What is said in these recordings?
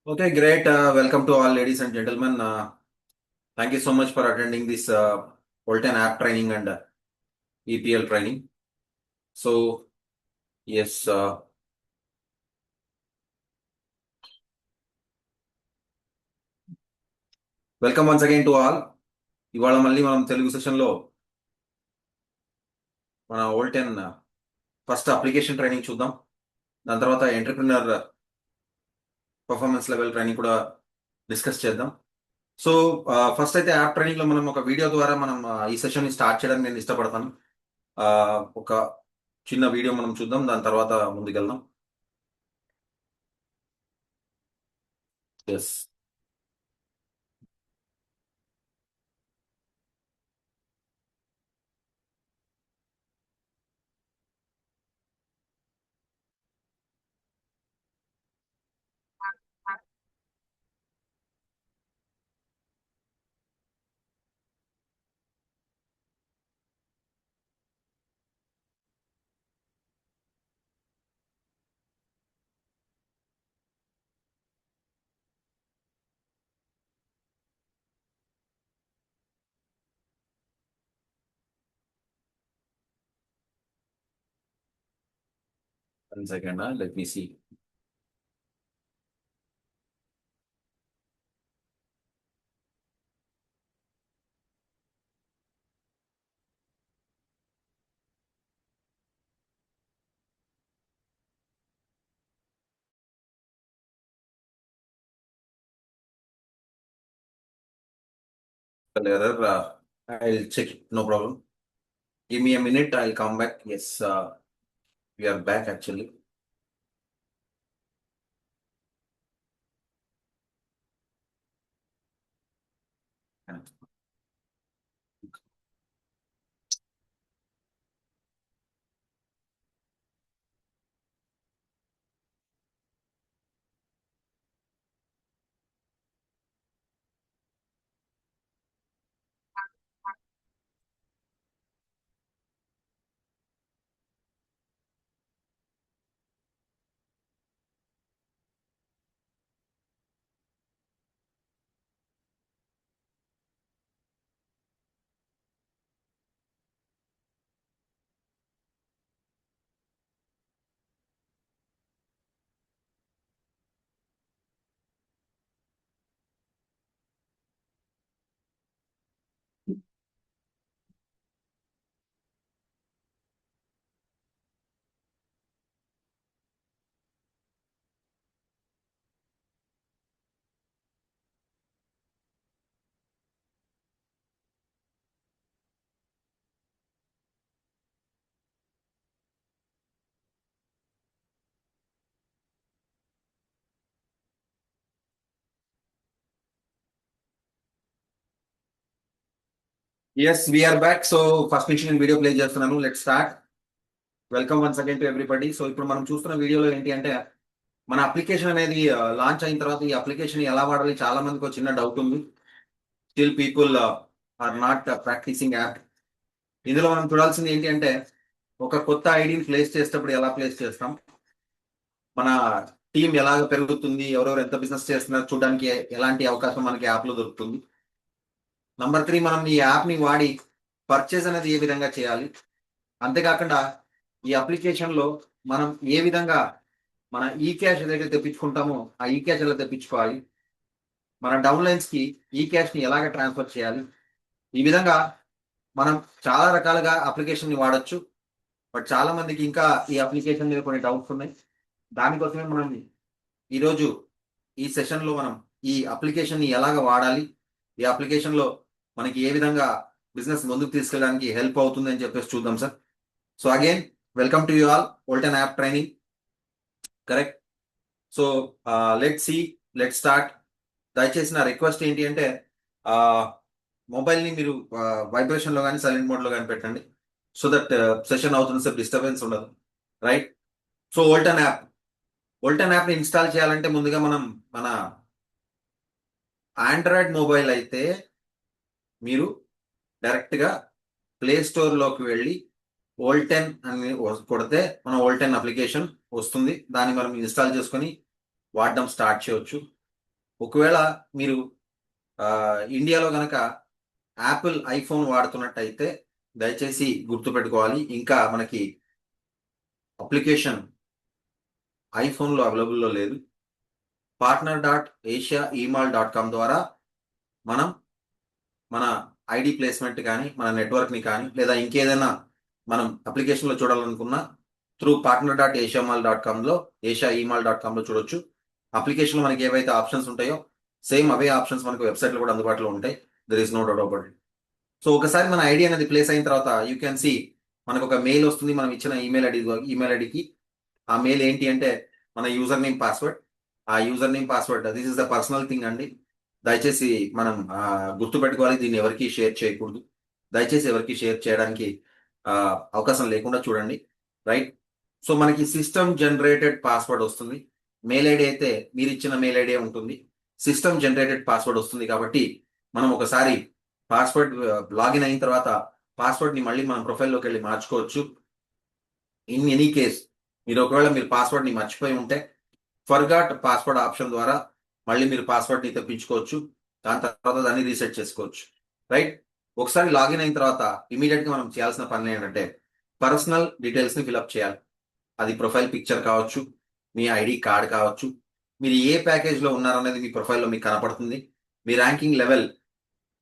Okay, great. Welcome to all ladies and gentlemen. Thank you so much for attending this Voltan app training and EPL training. So, yes, welcome once again to all. ఇవాళ మళ్ళీ మనం తెలుగు సెషన్లో మన ఓల్టెన్ first application training చూద్దాం. దాని తర్వాత entrepreneur performance level training కూడా discuss చేద్దాం. సో ఫస్ట్ అయితే యాప్ ట్రైనింగ్లో మనం ఒక వీడియో ద్వారా మనం ఈ సెషన్ని స్టార్ట్ చేయడానికి నేను ఇష్టపడతాను. ఒక చిన్న వీడియో మనం చూద్దాం, దాని తర్వాత ముందుకెళ్దాం. Yes. One second, let me see. Error. I'll check it. No problem. Give me a minute. I'll come back. Yes, we are back actually. Yes, we are back. So first నుంచి నేను video play చేస్తున్నాను. Let start. Welcome once again to everybody. So ఇప్పుడు మనం చూస్తున్న వీడియోలో ఏంటి అంటే మన అప్లికేషన్ అనేది లాంచ్ అయిన తర్వాత ఈ అప్లికేషన్ ఎలా వాడాలి, చాలా మందికి ఒక చిన్న డౌట్ ఉంది. Still people are not practising app. ఇందులో మనం చూడాల్సింది ఏంటి అంటే ఒక కొత్త ఐడిని ప్లేస్ చేసేటప్పుడు ఎలా ప్లేస్ చేస్తాం, మన టీం ఎలాగ పెరుగుతుంది, ఎవరెవరు ఎంత బిజినెస్ చేస్తున్నారు చూడడానికి ఎలాంటి అవకాశం మనకి యాప్ లో దొరుకుతుంది. నంబర్ 3, మనం ఈ యాప్ ని వాడి పర్చేజ్ అనేది ఏ విధంగా చేయాలి. అంతేకాకుండా ఈ అప్లికేషన్ లో మనం ఏ విధంగా మన ఈ క్యాష్ ఏదైతే తెప్పించుకుంటామో ఆ ఈ క్యాష్ ఎలా తెప్పించుకోవాలి, మన డౌన్ లైన్స్ కి ఈ క్యాష్ ని ఎలాగ ట్రాన్స్ఫర్ చేయాలి. ఈ విధంగా మనం చాలా రకాలుగా అప్లికేషన్ ని వాడచ్చు. బట్ చాలా మందికి ఇంకా ఈ అప్లికేషన్ మీద కొన్ని డౌట్స్ ఉన్నాయి. దానికోసమే మనం ఈరోజు ఈ సెషన్లో మనం ఈ అప్లికేషన్ని ఎలాగ వాడాలి, ఈ అప్లికేషన్లో మనకి ఏ విధంగా బిజినెస్ ముందుకు తీసుకెళ్ళడానికి హెల్ప్ అవుతుంది అని చెప్పేసి చూద్దాం sir. So again welcome to you all Olten app training. Correct. So let see, let start. దయచేసి నా రిక్వెస్ట్ ఏంటి అంటే మొబైల్ని మీరు వైబ్రేషన్లో కానీ సైలెంట్ మోడ్లో కానీ పెట్టండి. సో దట్ సెషన్ అవుతుంది సార్, డిస్టర్బెన్స్ ఉండదు. రైట్. సో ఓల్టన్ యాప్ని ఇన్స్టాల్ చేయాలంటే ముందుగా మనం మన ఆండ్రాయిడ్ మొబైల్ అయితే మీరు డైరెక్ట్గా ప్లే స్టోర్లోకి వెళ్ళి ఓల్టెన్ అని కొడితే మన ఓల్టెన్ అప్లికేషన్ వస్తుంది. దాన్ని మనం ఇన్స్టాల్ చేసుకొని వాడడం స్టార్ట్ చేయవచ్చు. ఒకవేళ మీరు ఇండియాలో గనక యాపిల్ ఐఫోన్ వాడుతున్నట్టయితే దయచేసి గుర్తుపెట్టుకోవాలి, ఇంకా మనకి అప్లికేషన్ ఐఫోన్లో అవైలబుల్లో లేదు. partner.asiaemail.com ద్వారా మనం మన ఐడి ప్లేస్మెంట్ కానీ, మన నెట్వర్క్ని కానీ, లేదా ఇంకేదైనా మనం అప్లికేషన్లో చూడాలనుకున్నా త్రూ partner.asiaemail.comలో asiaemail.comలో చూడొచ్చు. అప్లికేషన్లో మనకి ఏవైతే ఆప్షన్స్ ఉంటాయో సేమ్ అవే ఆప్షన్స్ మనకు వెబ్సైట్లో కూడా అందుబాటులో ఉంటాయి. There is no doubt about it. So ఒకసారి మన ఐడి అనేది ప్లేస్ అయిన తర్వాత యూ క్యాన్ సి మనకు ఒక మెయిల్ వస్తుంది మనం ఇచ్చిన ఈమెయిల్ ఐడికి. ఆ మెయిల్ ఏంటి అంటే మన యూజర్ నేమ్ పాస్వర్డ్. ఆ user name password this is the personal thing అండి. దయచేసి మనం గుర్తుపెట్టుకోవాలి, దీన్ని ఎవరికి షేర్ చేయకూడదు. దయచేసి ఎవరికి షేర్ చేయడానికి అవకాశం లేకుండా చూడండి, రైట్? సో మనకి సిస్టమ్ జనరేటెడ్ పాస్వర్డ్ వస్తుంది. మెయిల్ ఐడి అయితే మీరు ఇచ్చిన మెయిల్ ఐడి ఉంటుంది. సిస్టమ్ జనరేటెడ్ పాస్వర్డ్ వస్తుంది కాబట్టి మనం ఒకసారి పాస్వర్డ్ లాగిన్ అయిన తర్వాత పాస్వర్డ్ని మళ్ళీ మనం ప్రొఫైల్లోకి వెళ్ళి మార్చుకోవచ్చు. ఇన్ ఎనీ కేస్ మీరు పాస్వర్డ్ని మర్చిపోయి ఉంటే ఫర్గాట్ పాస్వర్డ్ ఆప్షన్ ద్వారా మళ్ళీ మీరు పాస్వర్డ్ని తెప్పించుకోవచ్చు. దాని తర్వాత దాన్ని రీసెట్ చేసుకోవచ్చు, రైట్? ఒకసారి లాగిన్ అయిన తర్వాత ఇమీడియట్గా మనం చేయాల్సిన పని ఏంటంటే పర్సనల్ డీటెయిల్స్ని ఫిల్అప్ చేయాలి. అది ప్రొఫైల్ పిక్చర్ కావచ్చు, మీ ఐడి కార్డ్ కావచ్చు, మీరు ఏ ప్యాకేజ్లో ఉన్నారనేది మీ ప్రొఫైల్లో మీకు కనపడుతుంది. మీ ర్యాంకింగ్ లెవెల్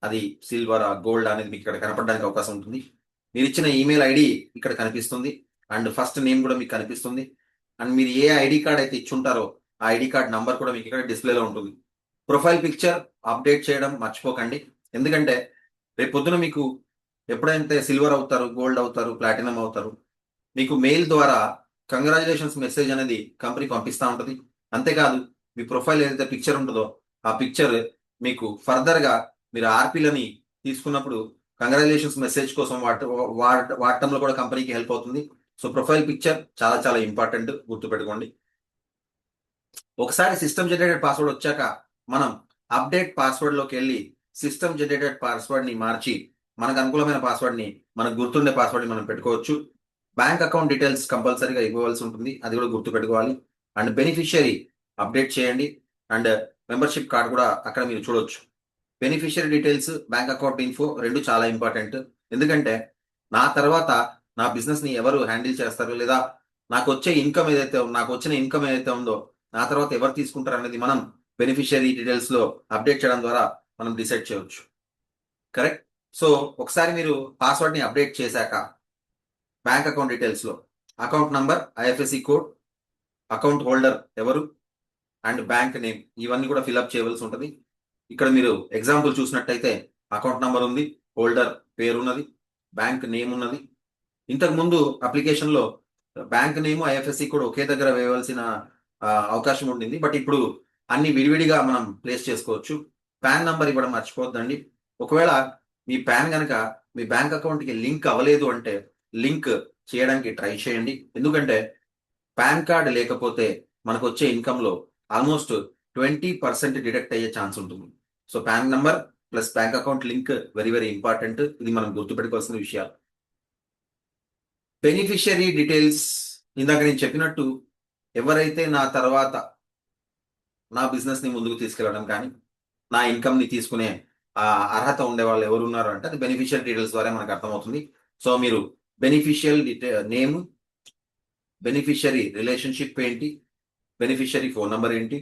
అది సిల్వర్ గోల్డ్ అనేది మీకు ఇక్కడ కనపడడానికి అవకాశం ఉంటుంది. మీరు ఇచ్చిన ఈమెయిల్ ఐడి ఇక్కడ కనిపిస్తుంది అండ్ ఫస్ట్ నేమ్ కూడా మీకు కనిపిస్తుంది. అండ్ మీరు ఏ ఐడి కార్డ్ అయితే ఇచ్చుంటారో ఆ ఐడి కార్డ్ నంబర్ కూడా మీకు ఇక్కడ డిస్ప్లేలో ఉంటుంది. ప్రొఫైల్ పిక్చర్ అప్డేట్ చేయడం మర్చిపోకండి, ఎందుకంటే రేపు పొద్దున మీకు ఎప్పుడైతే సిల్వర్ అవుతారు, గోల్డ్ అవుతారు, ప్లాటినం అవుతారు, మీకు మెయిల్ ద్వారా కంగ్రాచులేషన్స్ మెసేజ్ అనేది కంపెనీ పంపిస్తూ ఉంటుంది. అంతేకాదు మీ ప్రొఫైల్ ఏదైతే పిక్చర్ ఉంటుందో ఆ పిక్చర్ మీకు ఫర్దర్గా మీరు ఆర్పీలని తీసుకున్నప్పుడు కంగ్రాచులేషన్స్ మెసేజ్ కోసం వాడటంలో కూడా కంపెనీకి హెల్ప్ అవుతుంది. సో ప్రొఫైల్ పిక్చర్ చాలా చాలా ఇంపార్టెంట్, గుర్తుపెట్టుకోండి. ఒకసారి సిస్టమ్ జనరేటెడ్ పాస్వర్డ్ వచ్చాక మనం అప్డేట్ పాస్వర్డ్లోకి వెళ్ళి సిస్టమ్ జనరేటెడ్ పాస్వర్డ్ని మార్చి మనకు అనుకూలమైన పాస్వర్డ్ని, మనకు గుర్తుండే పాస్వర్డ్ని మనం పెట్టుకోవచ్చు. బ్యాంక్ అకౌంట్ డీటెయిల్స్ కంపల్సరీగా ఇవ్వవలసి ఉంటుంది, అది కూడా గుర్తుపెట్టుకోవాలి. అండ్ బెనిఫిషియరీ అప్డేట్ చేయండి అండ్ మెంబర్షిప్ కార్డ్ కూడా అక్కడ మీరు చూడొచ్చు. Beneficiary details, bank account info రెండు చాలా ఇంపార్టెంట్. ఎందుకంటే నా తర్వాత నా బిజినెస్ని ఎవరు హ్యాండిల్ చేస్తారు, లేదా నాకు వచ్చిన ఇన్కమ్ ఏదైతే ఉందో నా తర్వాత ఎవరు తీసుకుంటారు అనేది మనం బెనిఫిషియరీ డీటెయిల్స్లో అప్డేట్ చేయడం ద్వారా మనం డిసైడ్ చేయవచ్చు, కరెక్ట్? సో ఒకసారి మీరు పాస్వర్డ్ని అప్డేట్ చేశాక బ్యాంక్ అకౌంట్ డీటెయిల్స్లో account number, IFSC code, account holder ఎవరు అండ్ బ్యాంక్ నేమ్ ఇవన్నీ కూడా ఫిల్అప్ చేయవలసి ఉంటుంది. ఇక్కడ మీరు ఎగ్జాంపుల్ చూసినట్టయితే అకౌంట్ నంబర్ ఉంది, హోల్డర్ పేరు ఉన్నది, బ్యాంక్ నేమ్ ఉన్నది. ఇంతకు ముందు అప్లికేషన్లో బ్యాంక్ నేమ్, ఐఎఫ్ఎస్సి కూడా ఒకే దగ్గర వేయవలసిన అవకాశం ఉండింది, బట్ ఇప్పుడు అన్ని విడివిడిగా మనం ప్లేస్ చేసుకోవచ్చు. పాన్ నంబర్ ఇవ్వడం మర్చిపోద్దండి. ఒకవేళ మీ పాన్ కనుక మీ బ్యాంక్ అకౌంట్కి లింక్ అవ్వలేదు అంటే లింక్ చేయడానికి ట్రై చేయండి, ఎందుకంటే పాన్ కార్డ్ లేకపోతే మనకు వచ్చే ఇన్కంలో ఆల్మోస్ట్ 20% డిడక్ట్ అయ్యే ఛాన్స్ ఉంటుంది. So pan number plus bank account link very very important, ఇది మనం గుర్తుపెట్టుకోవాల్సిన విషయాలు. బెనిఫిషియరీ డీటెయిల్స్ ఇందాక నేను చెప్పినట్టు ఎవరైతే నా తర్వాత నా బిజినెస్ని ముందుకు తీసుకెళ్ళడం కానీ నా ఇన్కమ్ని తీసుకునే అర్హత ఉండే వాళ్ళు ఎవరు ఉన్నారు అంటే అది బెనిఫిషియల్ డీటెయిల్స్ ద్వారా మనకు అర్థమవుతుంది. సో మీరు బెనిఫిషియల్ నేమ్, బెనిఫిషియరీ రిలేషన్షిప్ ఏంటి, బెనిఫిషియరీ ఫోన్ నంబర్ ఏంటి,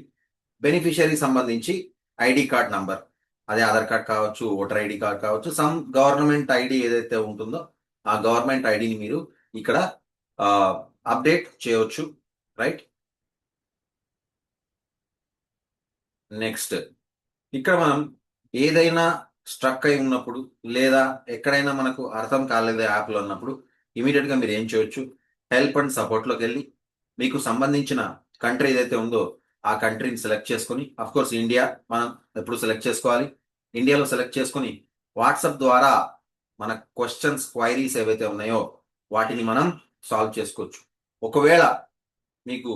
బెనిఫిషియరీ సంబంధించి ఐడి కార్డ్ నంబర్, అదే ఆధార్ కార్డ్ కావచ్చు, ఓటర్ ఐడి కార్డ్ కావచ్చు, సమ్ గవర్నమెంట్ ఐడి ఏదైతే ఉంటుందో ఆ గవర్నమెంట్ ఐడిని మీరు ఇక్కడ అప్డేట్ చేయవచ్చు, రైట్? నెక్స్ట్ ఇక్కడ మనం ఏదైనా స్ట్రక్ అయి ఉన్నప్పుడు లేదా ఎక్కడైనా మనకు అర్థం కాలేదు యాప్లో ఉన్నప్పుడు ఇమీడియట్గా మీరు ఏం చేయొచ్చు, హెల్ప్ అండ్ సపోర్ట్లోకి వెళ్ళి మీకు సంబంధించిన కంట్రీ ఏదైతే ఉందో ఆ కంట్రీని సెలెక్ట్ చేసుకొని, కోర్స్ ఇండియా మనం ఎప్పుడు సెలెక్ట్ చేసుకోవాలి, ఇండియాలో సెలెక్ట్ చేసుకొని వాట్సాప్ ద్వారా మన క్వైరీస్ ఏవైతే ఉన్నాయో వాటిని మనం సాల్వ్ చేసుకోవచ్చు. ఒకవేళ మీకు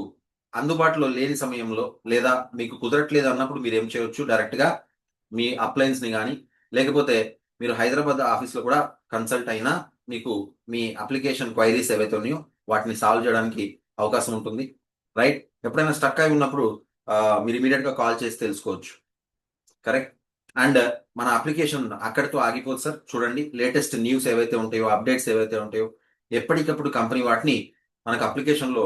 అందుబాటులో లేని సమయంలో లేదా మీకు కుదరట్లేదు అన్నప్పుడు మీరు ఏం చేయవచ్చు, డైరెక్ట్గా మీ అప్లయన్స్ని కానీ లేకపోతే మీరు హైదరాబాద్ ఆఫీస్లో కూడా కన్సల్ట్ అయినా మీకు మీ అప్లికేషన్ క్వైరీస్ ఏవైతే ఉన్నాయో వాటిని సాల్వ్ చేయడానికి అవకాశం ఉంటుంది, రైట్? ఎప్పుడైనా స్టక్ అయి ఉన్నప్పుడు మీరు ఇమీడియట్గా కాల్ చేసి తెలుసుకోవచ్చు. కరెక్ట్. అండ్ మన అప్లికేషన్ అక్కడితో ఆగిపోదు సార్. చూడండి, లేటెస్ట్ న్యూస్ ఏవైతే ఉంటాయో, అప్డేట్స్ ఏవైతే ఉంటాయో, ఎప్పటికప్పుడు కంపెనీ వాటిని మనకు అప్లికేషన్లో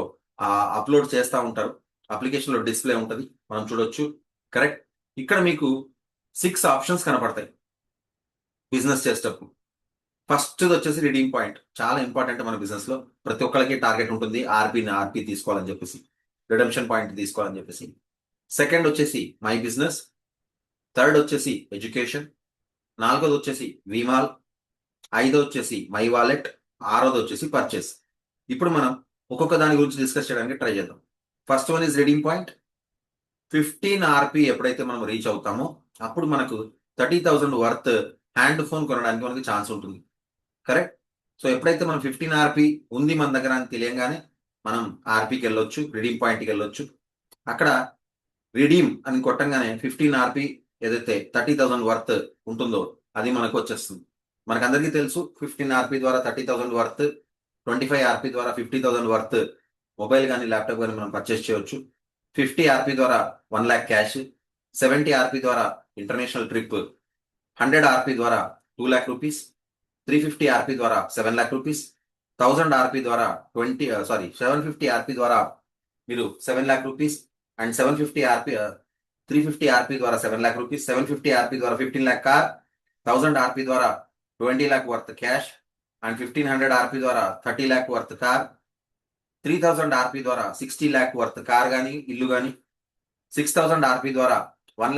అప్లోడ్ చేస్తూ ఉంటారు. అప్లికేషన్లో డిస్ప్లే ఉంటుంది, మనం చూడొచ్చు. కరెక్ట్. ఇక్కడ మీకు 6 ఆప్షన్స్ కనపడతాయి బిజినెస్ చేసేటప్పుడు. ఫస్ట్ వచ్చేసి రీడింగ్ పాయింట్, చాలా ఇంపార్టెంట్ మన బిజినెస్ లో. ప్రతి ఒక్కరికి టార్గెట్ ఉంటుంది, ఆర్పీ తీసుకోవాలని చెప్పేసి, రిడమ్షన్ పాయింట్ తీసుకోవాలని చెప్పేసి. సెకండ్ వచ్చేసి మై బిజినెస్. థర్డ్ వచ్చేసి ఎడ్యుకేషన్. నాలుగోది వచ్చేసి విమాల్. ఐదో వచ్చేసి మై వాలెట్. ఆరోది వచ్చేసి పర్చేస్. ఇప్పుడు మనం ఒక్కొక్క దాని గురించి డిస్కస్ చేయడానికి ట్రై చేద్దాం. First one is reading point. 15 RP ఎప్పుడైతే మనం రీచ్ అవుతామో అప్పుడు మనకు 30,000 వర్త్ హ్యాండ్ ఫోన్ కొనడానికి మనకి ఛాన్స్ ఉంటుంది. కరెక్ట్. సో ఎప్పుడైతే మనం 15 ఆర్పీ ఉంది మన దగ్గర అని తెలియగానే మనం ఆర్పీకి వెళ్ళొచ్చు, రిడీమ్ పాయింట్కి వెళ్ళొచ్చు. అక్కడ రిడీమ్ అని కొట్టంగానే 15 ఆర్పీ ఏదైతే 30,000 వర్త్ ఉంటుందో అది మనకు వచ్చేస్తుంది. మనకందరికీ తెలుసు, 15 ఆర్పీ ద్వారా 30,000 వర్త్, 25 ఆర్పీ ద్వారా 50,000 వర్త్ మొబైల్ కానీ ల్యాప్టాప్ కానీ మనం పర్చేస్ చేయొచ్చు. 50 ఆర్పీ ద్వారా 1 lakh క్యాష్, 70 ఆర్పీ ద్వారా ఇంటర్నేషనల్ ట్రిప్, 100 ఆర్పీ ద్వారా 2 lakh రూపీస్, 350 ఆర్పీ ద్వారా 7 lakh రూపీస్, 1000 ఆర్పీ ద్వారా 750 ఆర్పీ ద్వారా మీరు 7 lakh rupees, and 750 RP 350 RP ద్వారా 7 lakh రూపీస్, 750 ఆర్పీ ద్వారా 15 lakh కార్, 1000 ఆర్పీ ద్వారా 20 lakh worth cash, and 1500 RP ద్వారా 30 lakh వర్త్ కార్, 3000 ఆర్పీ ద్వారా 60 lakh వర్త్ కార్ కానీ ఇల్లు కానీ, 6000 ఆర్పీ ద్వారా 1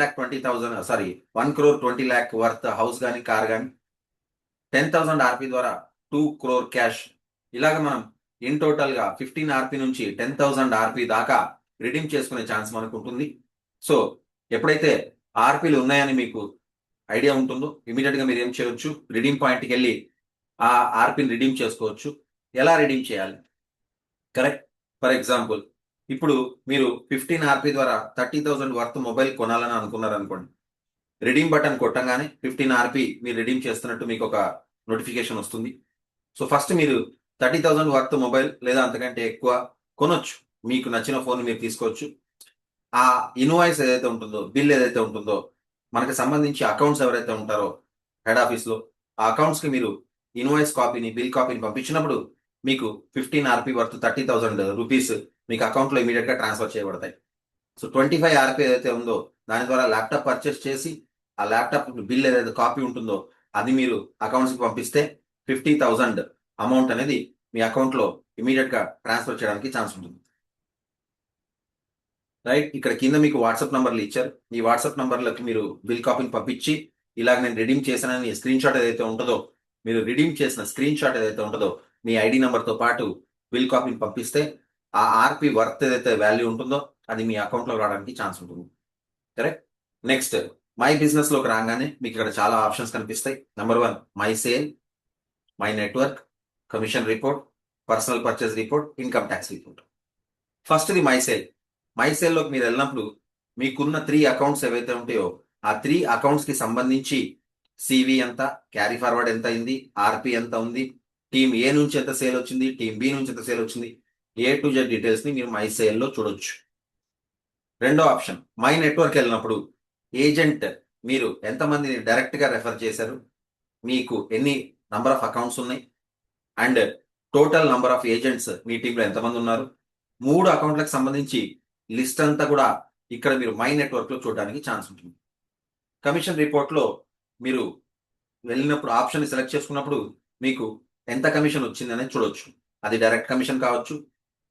crore 20 lakh వర్త్ హౌస్ కానీ కార్ కానీ, 10,000 ఆర్పీ ద్వారా 2 crore క్యాష్. ఇలాగ మనం ఇన్ టోటల్ గా 15 ఆర్పీ నుంచి 10,000 ఆర్పీ దాకా రిడీమ్ చేసుకునే ఛాన్స్ మనకు ఉంటుంది. సో ఎప్పుడైతే ఆర్పీలు ఉన్నాయని మీకు ఐడియా ఉంటుందో ఇమీడియట్ గా మీరు ఏం చేయొచ్చు, రిడీమ్ పాయింట్కి వెళ్ళి ఆ ఆర్పీని రిడీమ్ చేసుకోవచ్చు. ఎలా రిడీమ్ చేయాలి? కరెక్ట్. ఫర్ ఎగ్జాంపుల్, ఇప్పుడు మీరు 15 ఆర్పీ ద్వారా 30,000 వర్త్ మొబైల్ కొనాలని అనుకున్నారు అనుకోండి. రిడీమ్ బటన్ కొట్టంగానే 15 ఆర్పీ మీరు రిడీమ్ చేస్తున్నట్టు మీకు ఒక నోటిఫికేషన్ వస్తుంది. సో ఫస్ట్ మీరు 30,000 వర్త్ మొబైల్ లేదా అంతకంటే ఎక్కువ కొనొచ్చు. మీకు నచ్చిన ఫోన్ మీరు తీసుకోవచ్చు. ఆ ఇన్వాయిస్ ఏదైతే ఉంటుందో, బిల్ ఏదైతే ఉంటుందో, మనకి సంబంధించి అకౌంట్స్ ఎవరైతే ఉంటారో హెడ్ ఆఫీస్ లో, ఆ అకౌంట్స్ కి మీరు ఇన్వాయిస్ కాపీని, బిల్ కాపీని పంపించినప్పుడు మీకు 15 ఆర్పీ వర్త్ 30,000 రూపీస్ మీకు అకౌంట్ లో ఇమీడియట్ గా ట్రాన్స్ఫర్ చేయబడతాయి. సో 25 ఆర్పీ ఏదైతే ఉందో దాని ద్వారా ల్యాప్టాప్ పర్చేస్ చేసి ఆ ల్యాప్టాప్ బిల్ ఏదైతే కాపీ ఉంటుందో అది మీరు అకౌంట్స్ కి పంపిస్తే 50,000 అమౌంట్ అనేది మీ అకౌంట్ లో ఇమీడియట్ గా ట్రాన్స్ఫర్ చేయడానికి ఛాన్స్ ఉంటుంది. రైట్. ఇక్కడ కింద మీకు వాట్సాప్ నంబర్లు ఇచ్చారు. ఈ వాట్సాప్ నంబర్లకు మీరు బిల్ కాపీని పంపించి ఇలాగ నేను రిడీమ్ చేశానని స్క్రీన్ షాట్ ఏదైతే ఉంటుందో, మీరు రిడీమ్ చేసిన స్క్రీన్ షాట్ ఏదైతే ఉంటుందో మీ ఐడి నంబర్తో పాటు బిల్ కాపీని పంపిస్తే ఆ ఆర్పీ వర్త్ ఏదైతే వాల్యూ ఉంటుందో అది మీ అకౌంట్లో రావడానికి ఛాన్స్ ఉంటుంది. కరెక్ట్. నెక్స్ట్ మై బిజినెస్ లోకి రాగానే మీకు ఇక్కడ చాలా ఆప్షన్స్ కనిపిస్తాయి. Number 1 my sale, my network, commission report, personal purchase report, income tax report. ఫస్ట్ది మై సేల్. మై సేల్లోకి మీరు వెళ్ళినప్పుడు మీకున్న 3 అకౌంట్స్ ఏవైతే ఉంటాయో ఆ 3 అకౌంట్స్ కి సంబంధించి సివి ఎంత, క్యారీ ఫార్వర్డ్ ఎంత అయింది, ఆర్పీ ఎంత ఉంది, టీమ్ ఏ నుంచి ఎంత సేల్ వచ్చింది, టీమ్ బి నుంచి ఎంత సేల్ వచ్చింది, ఏ టు జెడ్ డీటెయిల్స్ ని మీరు మై సేల్ లో చూడొచ్చు. రెండో ఆప్షన్ మై నెట్వర్క్ వెళ్ళినప్పుడు ఏజెంట్ మీరు ఎంతమందిని డైరెక్ట్ గా రెఫర్ చేశారు, మీకు ఎన్ని నంబర్ ఆఫ్ అకౌంట్స్ ఉన్నాయి, and total number of agents మీ టీంలో ఎంతమంది ఉన్నారు, 3 అకౌంట్లకు సంబంధించి లిస్ట్ అంతా కూడా ఇక్కడ మీరు మై నెట్వర్క్ లో చూడడానికి ఛాన్స్ ఉంటుంది. కమిషన్ రిపోర్ట్ లో మీరు వెళ్ళినప్పుడు ఆప్షన్ సెలెక్ట్ చేసుకున్నప్పుడు మీకు ఎంత కమిషన్ వచ్చింది అనేది చూడొచ్చు. అది డైరెక్ట్ కమిషన్ కావచ్చు,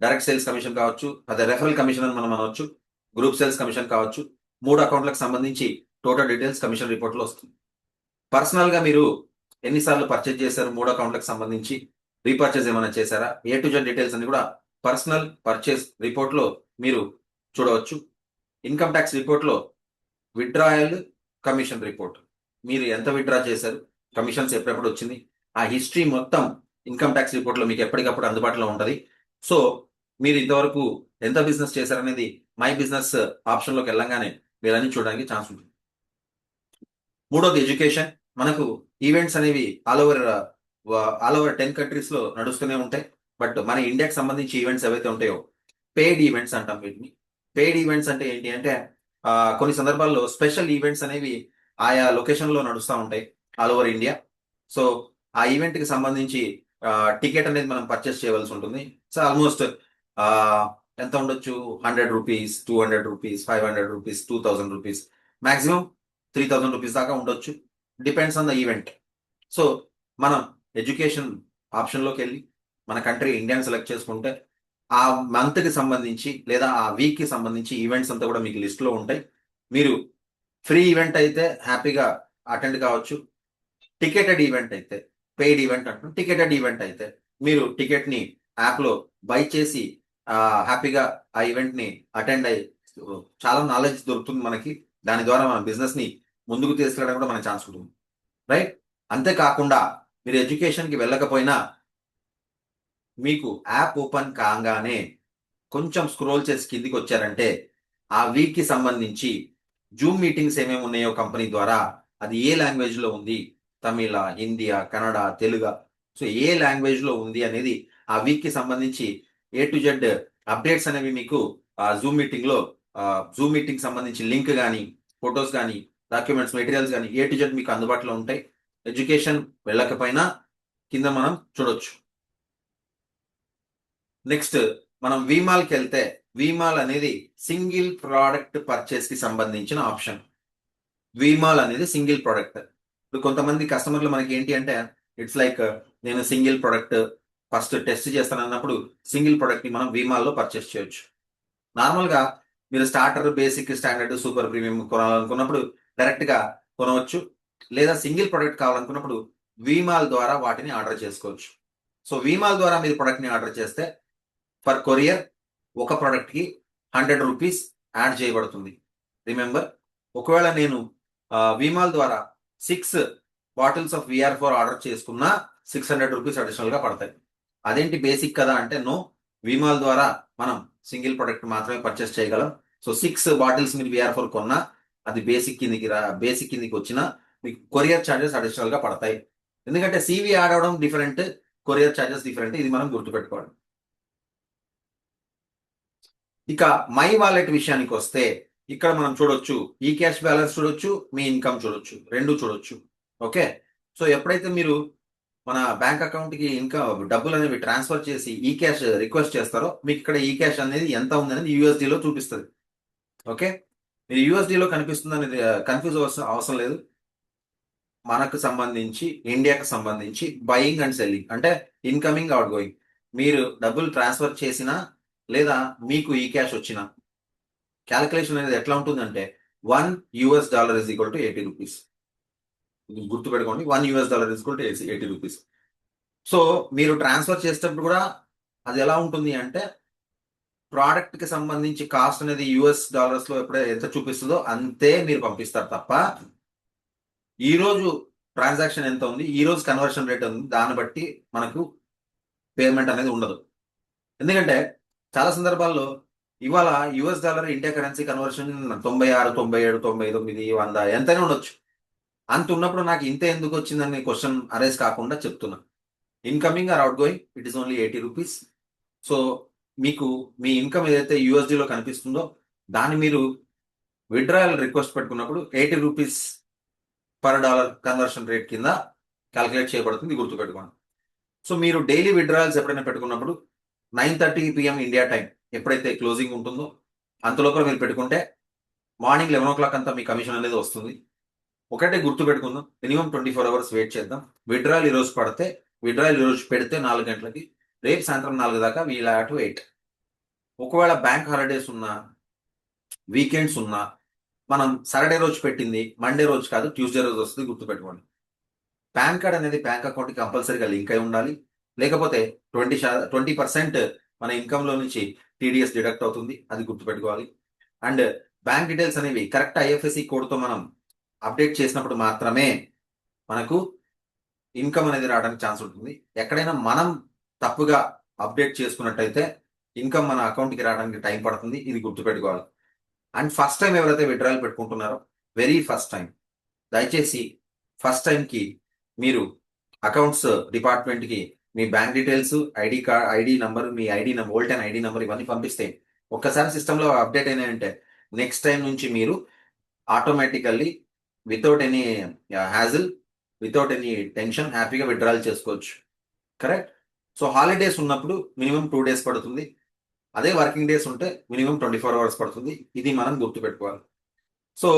డైరెక్ట్ సేల్స్ కమిషన్ కావచ్చు, అదే రెఫరల్ కమిషన్ అని మనం అనవచ్చు, గ్రూప్ సేల్స్ కమిషన్ కావచ్చు. 3 అకౌంట్లకు సంబంధించి టోటల్ డీటెయిల్స్ కమిషన్ రిపోర్ట్ లో వస్తుంది. పర్సనల్ గా మీరు ఎన్నిసార్లు పర్చేజ్ చేశారు, 3 అకౌంట్లకు సంబంధించి రీపర్చేజ్ ఏమైనా చేశారా, ఏ టు జెడ్ డీటెయిల్స్ అన్ని కూడా పర్సనల్ పర్చేస్ రిపోర్ట్ లో మీరు చూడవచ్చు. ఇన్కమ్ ట్యాక్స్ రిపోర్ట్ లో విత్డ్రాయల్, కమిషన్ రిపోర్ట్, మీరు ఎంత విత్డ్రా చేశారు, కమిషన్స్ ఎప్పుడెప్పుడు వచ్చింది, ఆ హిస్టరీ మొత్తం ఇన్కమ్ ట్యాక్స్ రిపోర్ట్ లో మీకు ఎప్పటికప్పుడు అందుబాటులో ఉంటుంది. సో మీరు ఇంతవరకు ఎంత బిజినెస్ చేశారనేది మై బిజినెస్ ఆప్షన్ లోకి వెళ్ళంగానే మీరు అన్ని చూడడానికి ఛాన్స్ ఉంటుంది. మూడోది ఎడ్యుకేషన్. మనకు ఈవెంట్స్ అనేవి ఆల్ ఓవర్ 10 కంట్రీస్ లో నడుస్తూనే ఉంటాయి. బట్ మన ఇండియాకి సంబంధించి ఈవెంట్స్ ఏవైతే ఉంటాయో పెయిడ్ ఈవెంట్స్ అంటాం వీటిని. పెయిడ్ ఈవెంట్స్ అంటే ఏంటి అంటే కొన్ని సందర్భాల్లో స్పెషల్ ఈవెంట్స్ అనేవి ఆయా లొకేషన్లో నడుస్తూ ఉంటాయి ఆల్ ఓవర్ ఇండియా. సో ఆ ఈవెంట్కి సంబంధించి టికెట్ అనేది మనం పర్చేస్ చేయవలసి ఉంటుంది. సో ఆల్మోస్ట్ ఎంత ఉండొచ్చు, ₹100, ₹200, ₹500, ₹2000, మాక్సిమం ₹3000 దాకా ఉండొచ్చు. Depends on the event. So మనం ఎడ్యుకేషన్ ఆప్షన్లోకి వెళ్ళి మన కంట్రీ ఇండియాని సెలెక్ట్ చేసుకుంటే ఆ మంత్కి సంబంధించి లేదా ఆ వీక్కి సంబంధించి ఈవెంట్స్ అంతా కూడా మీకు లిస్ట్లో ఉంటాయి. మీరు ఫ్రీ ఈవెంట్ అయితే హ్యాపీగా అటెండ్ కావచ్చు. టికెటెడ్ ఈవెంట్ అయితే, పెయిడ్ ఈవెంట్ అంటున్నాం, టికెటెడ్ ఈవెంట్ అయితే మీరు టికెట్ని యాప్లో బై చేసి హ్యాపీగా ఆ ఈవెంట్ని అటెండ్ అయ్యి చాలా నాలెడ్జ్ దొరుకుతుంది మనకి. దాని ద్వారా మన బిజినెస్ని ముందుకు తీసుకెళ్ళడం కూడా మనకి ఛాన్స్ ఉంటుంది, రైట్? అంతేకాకుండా మీరు ఎడ్యుకేషన్కి వెళ్ళకపోయినా మీకు యాప్ ఓపెన్ కాగానే కొంచెం స్క్రోల్ చేసి కిందికి వచ్చారంటే ఆ వీక్కి సంబంధించి జూమ్ మీటింగ్స్ ఏమేమి ఉన్నాయో కంపెనీ ద్వారా అది ఏ లాంగ్వేజ్లో ఉంది, తమిళ, హిందీయా, కన్నడ, తెలుగు, సో ఏ లాంగ్వేజ్లో ఉంది అనేది ఆ వీక్కి సంబంధించి A to Z అప్డేట్స్ అనేవి మీకు జూమ్ మీటింగ్లో జూమ్ మీటింగ్ సంబంధించి లింక్ కానీ, ఫొటోస్ కానీ, డాక్యుమెంట్స్, మెటీరియల్స్ కానీ A to Z మీకు అందుబాటులో ఉంటాయి. ఎడ్యుకేషన్ వెళ్ళకపోయినా కింద మనం చూడొచ్చు. నెక్స్ట్ మనం వీమాల్కి వెళ్తే వీమాల్ అనేది సింగిల్ ప్రోడక్ట్ పర్చేస్ కి సంబంధించిన ఆప్షన్. వీమాల్ అనేది సింగిల్ ప్రోడక్ట్. ఇప్పుడు కొంతమంది కస్టమర్లు మనకి ఏంటి అంటే ఇట్స్ లైక్ నేను సింగిల్ ప్రోడక్ట్ ఫస్ట్ టెస్ట్ చేస్తాను అన్నప్పుడు సింగిల్ ప్రోడక్ట్ ని మనం వీమాల్లో పర్చేస్ చేయొచ్చు. నార్మల్గా మీరు starter, basic, standard, super premium కొనాలనుకున్నప్పుడు డైరెక్ట్ గా కొనవచ్చు. లేదా సింగిల్ ప్రోడక్ట్ కావాలనుకున్నప్పుడు వీమాల్ ద్వారా వాటిని ఆర్డర్ చేసుకోవచ్చు. సో వీమాల్ ద్వారా మీరు ప్రోడక్ట్ ని ఆర్డర్ చేస్తే ఫర్ కొరియర్ ఒక ప్రోడక్ట్ కి ₹100 యాడ్ చేయబడుతుంది. రిమెంబర్, ఒకవేళ నేను వీమాల్ ద్వారా 6 బాటిల్స్ ఆఫ్ VR4 ఆర్డర్ చేసుకున్నా ₹600 అడిషనల్ గా పడతాయి. అదేంటి బేసిక్ కదా అంటే నో, వీమాల్ ద్వారా మనం సింగిల్ ప్రొడక్ట్ మాత్రమే పర్చేస్ చేయగలం. సో 6 బాటిల్స్ మీరు VR4 కొన్నా అది బేసిక్ కిందికి వచ్చినా మీకు కొరియర్ ఛార్జెస్ అడిషనల్ గా పడతాయి. ఎందుకంటే CV యాడ్ అవడం డిఫరెంట్, కొరియర్ ఛార్జెస్ డిఫరెంట్, ఇది మనం గుర్తుపెట్టుకోవాలి. ఇక మై వాలెట్ విషయానికి వస్తే ఇక్కడ మనం చూడొచ్చు, ఈ క్యాష్ బ్యాలెన్స్ చూడొచ్చు, మీ ఇన్కమ్ చూడొచ్చు, రెండు చూడొచ్చు. ఓకే, సో ఎప్పుడైతే మీరు మన బ్యాంక్ అకౌంట్ కి ఇంకా డబ్బులు అనేవి ట్రాన్స్ఫర్ చేసి ఈ క్యాష్ రిక్వెస్ట్ చేస్తారో మీకు ఇక్కడ ఈ క్యాష్ అనేది ఎంత ఉంది అనేది USD చూపిస్తుంది. ఓకే, మీరు USD కనిపిస్తుంది అనేది కన్ఫ్యూజ్ అవసరం లేదు. మనకు సంబంధించి ఇండియాకి సంబంధించి బయింగ్ అండ్ సెల్లింగ్ అంటే ఇన్కమింగ్, అవుట్ గోయింగ్, మీరు డబ్బులు ట్రాన్స్ఫర్ చేసినా లేదా మీకు ఈ క్యాష్ వచ్చినా క్యాలిక్యులేషన్ అనేది ఎట్లా ఉంటుందంటే $1 is equal to ₹80. గుర్తుపెట్టుకోండి, $1 is equal to ₹80. సో మీరు ట్రాన్స్ఫర్ చేసేటప్పుడు కూడా అది ఎలా ఉంటుంది అంటే ప్రోడక్ట్ కి సంబంధించి కాస్ట్ అనేది US డాలర్స్ లో ఎప్పుడైతే ఎంత చూపిస్తుందో అంతే మీరు పంపిస్తారు తప్ప ఈ రోజు ట్రాన్సాక్షన్ ఎంత ఉంది, ఈ రోజు కన్వర్షన్ రేట్ ఉంది, దాన్ని బట్టి మనకు పేమెంట్ అనేది ఉండదు. ఎందుకంటే చాలా సందర్భాల్లో ఇవాళ US dollar India currency conversion 96, 97, 99, 100 ఎంతైనా ఉండొచ్చు. అంత ఉన్నప్పుడు నాకు ఇంత ఎందుకు వచ్చిందని క్వశ్చన్ అరేస్ కాకుండా చెప్తున్నా. Incoming or outgoing it is only ₹80. So మీకు మీ ఇన్కమ్ ఏదైతే USD కనిపిస్తుందో దాన్ని మీరు విత్డ్రాయల్ రిక్వెస్ట్ పెట్టుకున్నప్పుడు ₹80 పర్ డాలర్ కన్వర్షన్ రేట్ కింద క్యాలిక్యులేట్ చేయబడుతుంది, గుర్తుపెట్టుకోండి. సో మీరు డైలీ విత్డ్రాయల్స్ ఎప్పుడైనా పెట్టుకున్నప్పుడు 9:30 PM ఇండియా టైం ఎప్పుడైతే క్లోజింగ్ ఉంటుందో అంతలోపల మీరు పెట్టుకుంటే మార్నింగ్ 11 o'clock అంతా మీ కమిషన్ అనేది వస్తుంది. ఒకటే గుర్తు పెట్టుకుందాం, మినిమం 24 hours వెయిట్ చేద్దాం. విత్డ్రాయల్ ఈరోజు ఈరోజు పెడితే 4 గంటలకి, రేపు సాయంత్రం 4 దాకా వీల్ హ్యావ్ టు వెయిట్. ఒకవేళ బ్యాంక్ హాలిడేస్ ఉన్నా, వీకెండ్స్ ఉన్నా, మనం సాటర్డే రోజు పెట్టింది మండే రోజు కాదు, ట్యూస్డే రోజు వస్తుంది, గుర్తుపెట్టుకోండి. పాన్ కార్డ్ అనేది బ్యాంక్ అకౌంట్ కి కంపల్సరీగా లింక్ అయి ఉండాలి. లేకపోతే 20% మన ఇన్కమ్ లో నుంచి TDS డిడక్ట్ అవుతుంది, అది గుర్తుపెట్టుకోవాలి. అండ్ బ్యాంక్ డీటెయిల్స్ అనేవి కరెక్ట్ IFSC కోడ్తో మనం అప్డేట్ చేసినప్పుడు మాత్రమే మనకు ఇన్కమ్ అనేది రావడానికి ఛాన్స్ ఉంటుంది. ఎక్కడైనా మనం తప్పుగా అప్డేట్ చేసుకున్నట్టయితే ఇన్కమ్ మన అకౌంట్కి రావడానికి టైం పడుతుంది, ఇది గుర్తుపెట్టుకోవాలి. అండ్ ఫస్ట్ టైం ఎవరైతే విత్డ్రాయల్ పెట్టుకుంటున్నారో, వెరీ ఫస్ట్ టైం, దయచేసి ఫస్ట్ టైంకి మీరు అకౌంట్స్ డిపార్ట్మెంట్కి మీ bank details, ID card, ID number, మీ ఓల్టెన్ ఐడి నంబర్ ఇవన్నీ పంపిస్తే ఒక్కసారి సిస్టంలో అప్డేట్ అయినాయంటే నెక్స్ట్ టైం నుంచి మీరు automatically without any hassle, without any tension హ్యాపీగా విత్డ్రాల్ చేసుకోవచ్చు. కరెక్ట్. సో హాలిడేస్ ఉన్నప్పుడు మినిమం 2 days పడుతుంది. అదే వర్కింగ్ డేస్ ఉంటే మినిమం 24 hours పడుతుంది. ఇది మనం గుర్తుపెట్టుకోవాలి. సో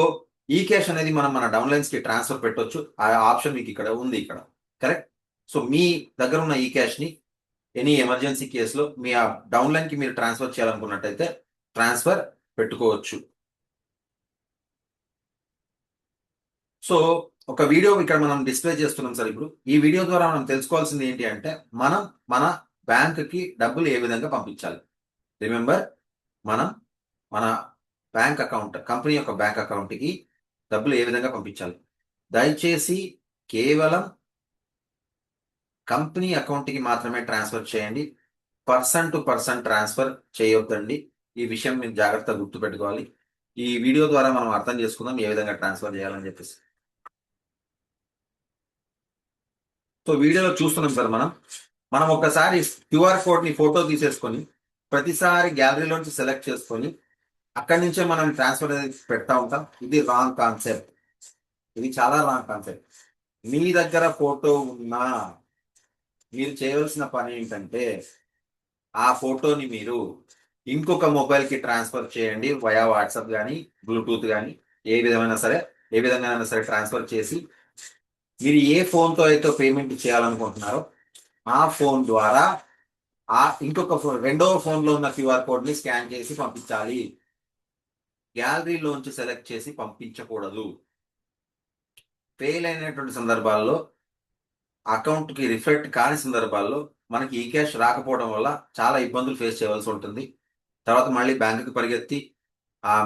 ఈ క్యాష్ అనేది మనం మన డౌన్లైన్స్ కి ట్రాన్స్ఫర్ పెట్టొచ్చు. ఆ ఆప్షన్ మీకు ఇక్కడ ఉంది ఇక్కడ. కరెక్ట్. సో మీ దగ్గర ఉన్న ఈ క్యాష్ ని ఎనీ ఎమర్జెన్సీ కేసులో మీ ఆ డౌన్లైన్ కి మీరు ట్రాన్స్ఫర్ చేయాలనుకున్నట్టయితే ట్రాన్స్ఫర్ పెట్టుకోవచ్చు. సో ఒక వీడియో ఇక్కడ మనం డిస్ప్లే చేస్తున్నాం సార్. ఇప్పుడు ఈ వీడియో ద్వారా మనం తెలుసుకోవాల్సింది ఏంటి అంటే మనం మన బ్యాంక్ కి డబ్బులు ఏ విధంగా పంపించాలి. రిమెంబర్, మనం మన బ్యాంక్ అకౌంట్, కంపెనీ యొక్క బ్యాంక్ అకౌంట్ కి డబ్బులు ఏ విధంగా పంపించాలి. దయచేసి కేవలం కంపెనీ అకౌంట్ కి మాత్రమే ట్రాన్స్ఫర్ చేయండి. పర్సన్ టు పర్సన్ ట్రాన్స్ఫర్ చేయొద్దండి. ఈ విషయం మీరు జాగ్రత్తగా గుర్తుపెట్టుకోవాలి. ఈ వీడియో ద్వారా మనం అర్థం చేసుకుందాం ఏ విధంగా ట్రాన్స్ఫర్ చేయాలని చెప్పేసి. సో వీడియోలో చూస్తున్నాం సార్, మనం ఒకసారి క్యూఆర్ కోడ్ ని ఫోటో తీసేసుకొని ప్రతిసారి గ్యాలరీలోంచి సెలెక్ట్ చేసుకొని అక్కడి నుంచే మనం ట్రాన్స్ఫర్ అనేది పెడతా ఉంటాం. ఇది రాంగ్ కాన్సెప్ట్. ఇది చాలా రాంగ్ కాన్సెప్ట్. మీ దగ్గర ఫోటో ఉన్నా మీరు చేయవలసిన పని ఏంటంటే ఆ ఫోటోని మీరు ఇంకొక మొబైల్ కి ట్రాన్స్ఫర్ చేయండి. వయా వాట్సాప్ కానీ బ్లూటూత్ కానీ ఏ విధంగా సరే ట్రాన్స్ఫర్ చేసి మీరు ఏ ఫోన్ తో అయితే పేమెంట్ చేయాలనుకుంటున్నారో ఆ ఫోన్ ద్వారా ఆ ఇంకొక ఫోన్, రెండవ ఫోన్ లో ఉన్న క్యూఆర్ కోడ్ ని స్కాన్ చేసి పంపించాలి. గ్యాలరీలోంచి సెలెక్ట్ చేసి పంపించకూడదు. ఫెయిల్ అయినటువంటి సందర్భాల్లో, అకౌంట్ కి రిఫ్లెక్ట్ కాని సందర్భాల్లో మనకి ఈ క్యాష్ రాకపోవడం వల్ల చాలా ఇబ్బందులు ఫేస్ చేయవలసి ఉంటుంది. తర్వాత మళ్ళీ బ్యాంకుకి పరిగెత్తి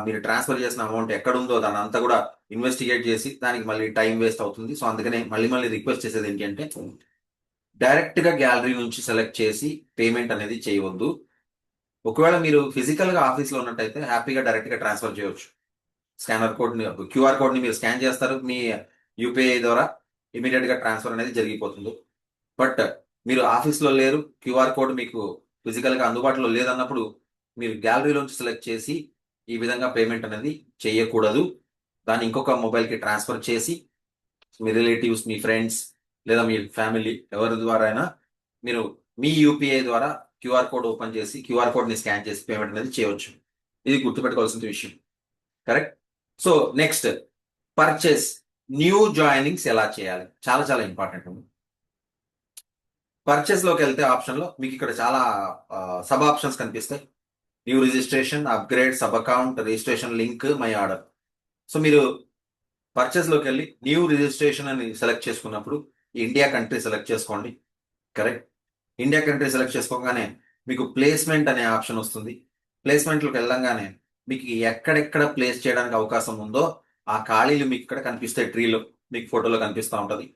మీరు ట్రాన్స్ఫర్ చేసిన అమౌంట్ ఎక్కడుందో దాని అంతా కూడా ఇన్వెస్టిగేట్ చేసి దానికి మళ్ళీ టైం వేస్ట్ అవుతుంది. సో అందుకనే మళ్ళీ రిక్వెస్ట్ చేసేది ఏంటి అంటే డైరెక్ట్ గా గ్యాలరీ నుంచి సెలెక్ట్ చేసి పేమెంట్ అనేది చేయవద్దు. ఒకవేళ మీరు ఫిజికల్ గా ఆఫీస్ లో ఉన్నట్టయితే హ్యాపీగా డైరెక్ట్ గా ట్రాన్స్ఫర్ చేయవచ్చు. స్కానర్ కోడ్ ని, క్యూఆర్ కోడ్ ని మీరు స్కాన్ చేస్తారు, మీ యూపీఐ ద్వారా ఇమీడియట్ గా ట్రాన్స్ఫర్ అనేది జరిగిపోతుంది. బట్ మీరు ఆఫీస్ లో లేరు, క్యూఆర్ కోడ్ మీకు ఫిజికల్ గా అందుబాటులో లేదన్నప్పుడు మీరు గ్యాలరీలోంచి సెలెక్ట్ చేసి ఈ విధంగా పేమెంట్ అనేది చేయకూడదు. దాన్ని ఇంకొక మొబైల్ కి ట్రాన్స్ఫర్ చేసి మీ రిలేటివ్స్, మీ ఫ్రెండ్స్ లేదా మీ ఫ్యామిలీ ఎవరి ద్వారా అయినా మీరు మీ యూపీఐ ద్వారా క్యూఆర్ కోడ్ ఓపెన్ చేసి క్యూఆర్ కోడ్ ని స్కాన్ చేసి పేమెంట్ అనేది చేయవచ్చు. ఇది గుర్తుపెట్టుకోవాల్సిన విషయం. Correct. So next, purchase new joinings ఎలా చేయాలి, చాలా చాలా ఇంపార్టెంట్ ఉంది. పర్చేస్ లోకి వెళ్తే ఆప్షన్ లో మీకు ఇక్కడ చాలా సబ్ ఆప్షన్స్ కనిపిస్తాయి. New registration, upgrade, sub account, registration link, my order. So మీరు పర్చేస్ లోకి వెళ్ళి న్యూ రిజిస్ట్రేషన్ అని సెలెక్ట్ చేసుకున్నప్పుడు ఇండియా కంట్రీ సెలెక్ట్ చేసుకోండి. కరెక్ట్. ఇండియా కంట్రీ సెలెక్ట్ చేసుకోగానే మీకు ప్లేస్మెంట్ అనే ఆప్షన్ వస్తుంది. ప్లేస్మెంట్లోకి వెళ్ళంగానే మీకు ఎక్కడెక్కడ ప్లేస్ చేయడానికి అవకాశం ఉందో ఆ ఖాళీలు మీకు ఇక్కడ కనిపిస్తాయి. ట్రీలో మీకు ఫోటోలో కనిపిస్తూ ఉంటుంది.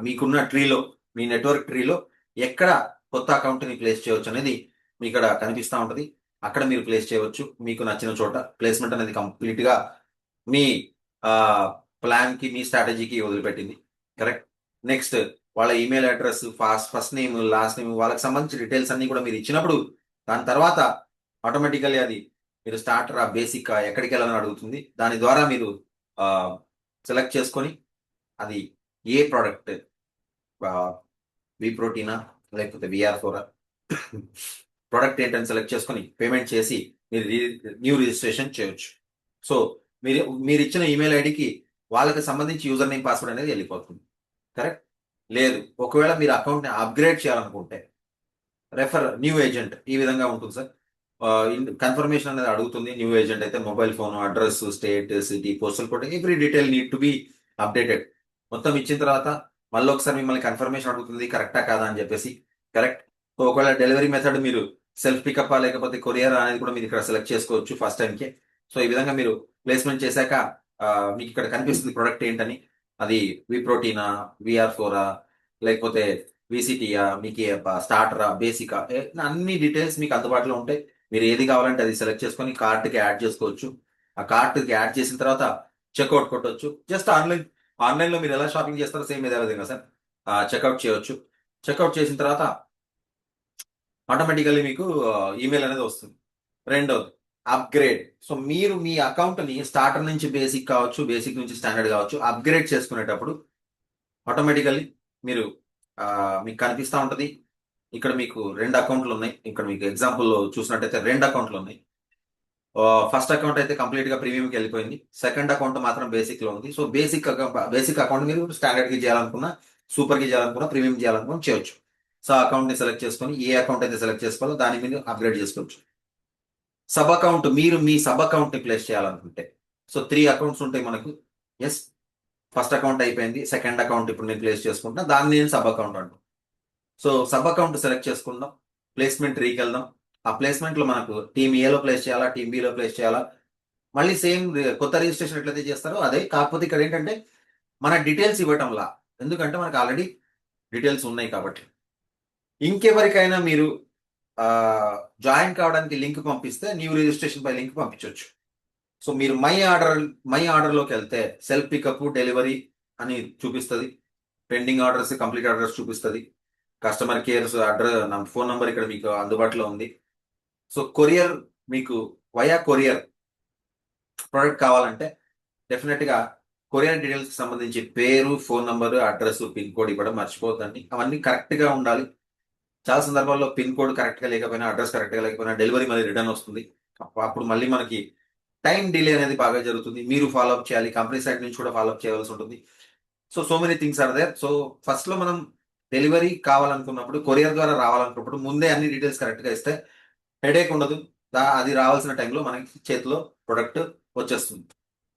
మీకున్న ట్రీలో, మీ నెట్వర్క్ ట్రీలో ఎక్కడ కొత్త అకౌంట్ని ప్లేస్ చేయవచ్చు అనేది మీ ఇక్కడ కనిపిస్తూ ఉంటుంది. అక్కడ మీరు ప్లేస్ చేయవచ్చు మీకు నచ్చిన చోట. ప్లేస్మెంట్ అనేది కంప్లీట్ గా మీ ప్లాన్ కి, మీ స్ట్రాటజీకి వదిలిపెట్టింది. కరెక్ట్. నెక్స్ట్, వాళ్ళ email address, first name, last name, వాళ్ళకి సంబంధించిన డీటెయిల్స్ అన్ని కూడా మీరు ఇచ్చినప్పుడు దాని తర్వాత ఆటోమేటికల్లీ అది మీరు స్టార్టర్, బేసిక్, ఎక్కడికి వెళ్ళాలని అడుగుతుంది. దాని ద్వారా మీరు సెలెక్ట్ చేసుకొని అది ఏ ప్రోడక్ట్, వి ప్రోటీనా లేకపోతే విఆర్4 ప్రోడక్ట్ ఏంటని సెలెక్ట్ చేసుకొని పేమెంట్ చేసి మీరు న్యూ రిజిస్ట్రేషన్ చేయొచ్చు. సో మీరు ఇచ్చిన ఈమెయిల్ ఐడికి వాళ్ళకి సంబంధించి యూజర్ నేమ్, పాస్వర్డ్ అనేది వెళ్ళిపోతుంది. కరెక్ట్. లేదు, ఒకవేళ మీరు అకౌంట్ని అప్గ్రేడ్ చేయాలనుకుంటే రెఫర్ న్యూ ఏజెంట్ ఈ విధంగా ఉంటుంది సార్. కన్ఫర్మేషన్ అనేది అడుగుతుంది. న్యూ ఏజెంట్ అయితే mobile phone, address, state, city, postal code, every detail need to be updated. మొత్తం ఇచ్చిన తర్వాత మళ్ళీ ఒకసారి మిమ్మల్ని కన్ఫర్మేషన్ అడుగుతుంది కరెక్టా కాదా అని చెప్పేసి. కరెక్ట్. సో ఒకవేళ డెలివరీ మెథడ్ మీరు సెల్ఫ్ పికప్ లేకపోతే కొరియర్ అనేది కూడా మీరు ఇక్కడ సెలెక్ట్ చేసుకోవచ్చు ఫస్ట్ టైంకి. సో ఈ విధంగా మీరు ప్లేస్మెంట్ చేశాక మీకు ఇక్కడ కనిపిస్తుంది ప్రొడక్ట్ ఏంటని. అది వి ప్రోటీనా, విఆర్4 లేకపోతే విసిటీయా, మీకు స్టార్టరా, బేసికా, అన్ని డీటెయిల్స్ మీకు అందుబాటులో ఉంటాయి. మీరు ఏది కావాలంటే అది సెలెక్ట్ చేసుకొని కార్ట్కి యాడ్ చేసుకోవచ్చు. ఆ కార్ట్కి యాడ్ చేసిన తర్వాత చెక్అవుట్ కొట్టవచ్చు. జస్ట్ ఆన్లైన్లో మీరు ఎలా షాపింగ్ చేస్తారో సేమ్ ఇదే విధంగా సార్ చెక్అవుట్ చేయవచ్చు. చెక్అవుట్ చేసిన తర్వాత ఆటోమేటికల్లీ మీకు ఈమెయిల్ అనేది వస్తుంది. రెండోది, అప్గ్రేడ్. సో మీరు మీ అకౌంట్ ని స్టార్టర్ నుంచి బేసిక్ కావచ్చు, బేసిక్ నుంచి స్టాండర్డ్ కావచ్చు, అప్గ్రేడ్ చేసుకునేటప్పుడు ఆటోమేటికల్లీ మీరు మీకు కనిపిస్తూ ఉంటది. ఇక్కడ మీకు 2 అకౌంట్లు ఉన్నాయి. ఇక్కడ మీకు ఎగ్జాంపుల్ చూసినట్టయితే 2 అకౌంట్లు ఉన్నాయి. ఫస్ట్ అకౌంట్ అయితే కంప్లీట్ గా ప్రీమియంకి వెళ్ళిపోయింది. సెకండ్ అకౌంట్ మాత్రం బేసిక్ లో ఉంది. సో బేసిక్ అకౌంట్ మీరు స్టాండర్డ్ కి చేయాలనుకున్నా, సూపర్ కి చేయాలనుకున్నా, ప్రీమియం చేయాలనుకున్నా చేయొచ్చు. సో అకౌంట్ ని సెలెక్ట్ చేసుకొని ఏ అకౌంట్ అయితే సెలెక్ట్ చేసుకోవాలో దాన్ని మీరు అప్గ్రేడ్ చేసుకోవచ్చు. సబ్ అకౌంట్, మీరు మీ సబ్ అకౌంట్ ని ప్లేస్ చేయాలనుకుంటే, సో 3 అకౌంట్స్ ఉంటాయి మనకు. ఎస్, ఫస్ట్ అకౌంట్ అయిపోయింది, సెకండ్ అకౌంట్ ఇప్పుడు నేను ప్లేస్ చేసుకుంటున్నా, దాన్ని నేను సబ్ అకౌంట్ అంటాను. సో సబ్ అకౌంట్ సెలెక్ట్ చేసుకుందాం, ప్లేస్మెంట్ రీకి వెళ్దాం. ఆ ప్లేస్మెంట్ లో మనకు టీమ్ ఏలో ప్లేస్ చేయాలా, టీమ్ బిలో ప్లేస్ చేయాలా, మళ్ళీ సేమ్ కొత్త రిజిస్ట్రేషన్ ఎట్లయితే చేస్తారో అదే. కాకపోతే ఇక్కడ ఏంటంటే మన డీటెయిల్స్ ఇవ్వటంలా, ఎందుకంటే మనకు ఆల్రెడీ డీటెయిల్స్ ఉన్నాయి కాబట్టి. ఇంకెవరికైనా మీరు జాయిన్ కావడానికి లింక్ పంపిస్తే న్యూ రిజిస్ట్రేషన్ పై లింక్ పంపించవచ్చు. సో మీరు మై ఆర్డర్లోకి వెళ్తే సెల్ఫ్ పికప్, డెలివరీ అని చూపిస్తుంది. పెండింగ్ ఆర్డర్స్, కంప్లీట్ ఆర్డర్స్ చూపిస్తుంది. Customer cares address, phone number ఇక్కడ మీకు అందుబాటులో ఉంది. సో కొరియర్, మీకు వయా కొరియర్ ప్రోడక్ట్ కావాలంటే డెఫినెట్ గా కొరియర్ డీటెయిల్స్ కి సంబంధించి పేరు, phone number, address, pin code ఇవ్వడం మర్చిపోద్దండి. అవన్నీ కరెక్ట్ గా ఉండాలి. చాలా సందర్భాల్లో పిన్ కోడ్ కరెక్ట్ గా లేకపోయినా, అడ్రస్ కరెక్ట్ గా లేకపోయినా డెలివరీ మళ్ళీ రిటర్న్ వస్తుంది. అప్పుడు మళ్ళీ మనకి టైం డిలే అనేది బాగా జరుగుతుంది. మీరు ఫాలో అప్ చేయాలి, కంపెనీ సైడ్ నుంచి కూడా ఫాలో అప్ చేయాల్సి ఉంటుంది. So many things are there. So first లో మనం డెలివరీ కావాలనుకున్నప్పుడు, కొరియర్ ద్వారా రావాలనుకున్నప్పుడు ముందే అన్ని డీటెయిల్స్ కరెక్ట్ గా ఇస్తే హెడేక్ ఉండదు. అది రావాల్సిన టైంలో మనకి చేతిలో ప్రొడక్ట్ వచ్చేస్తుంది.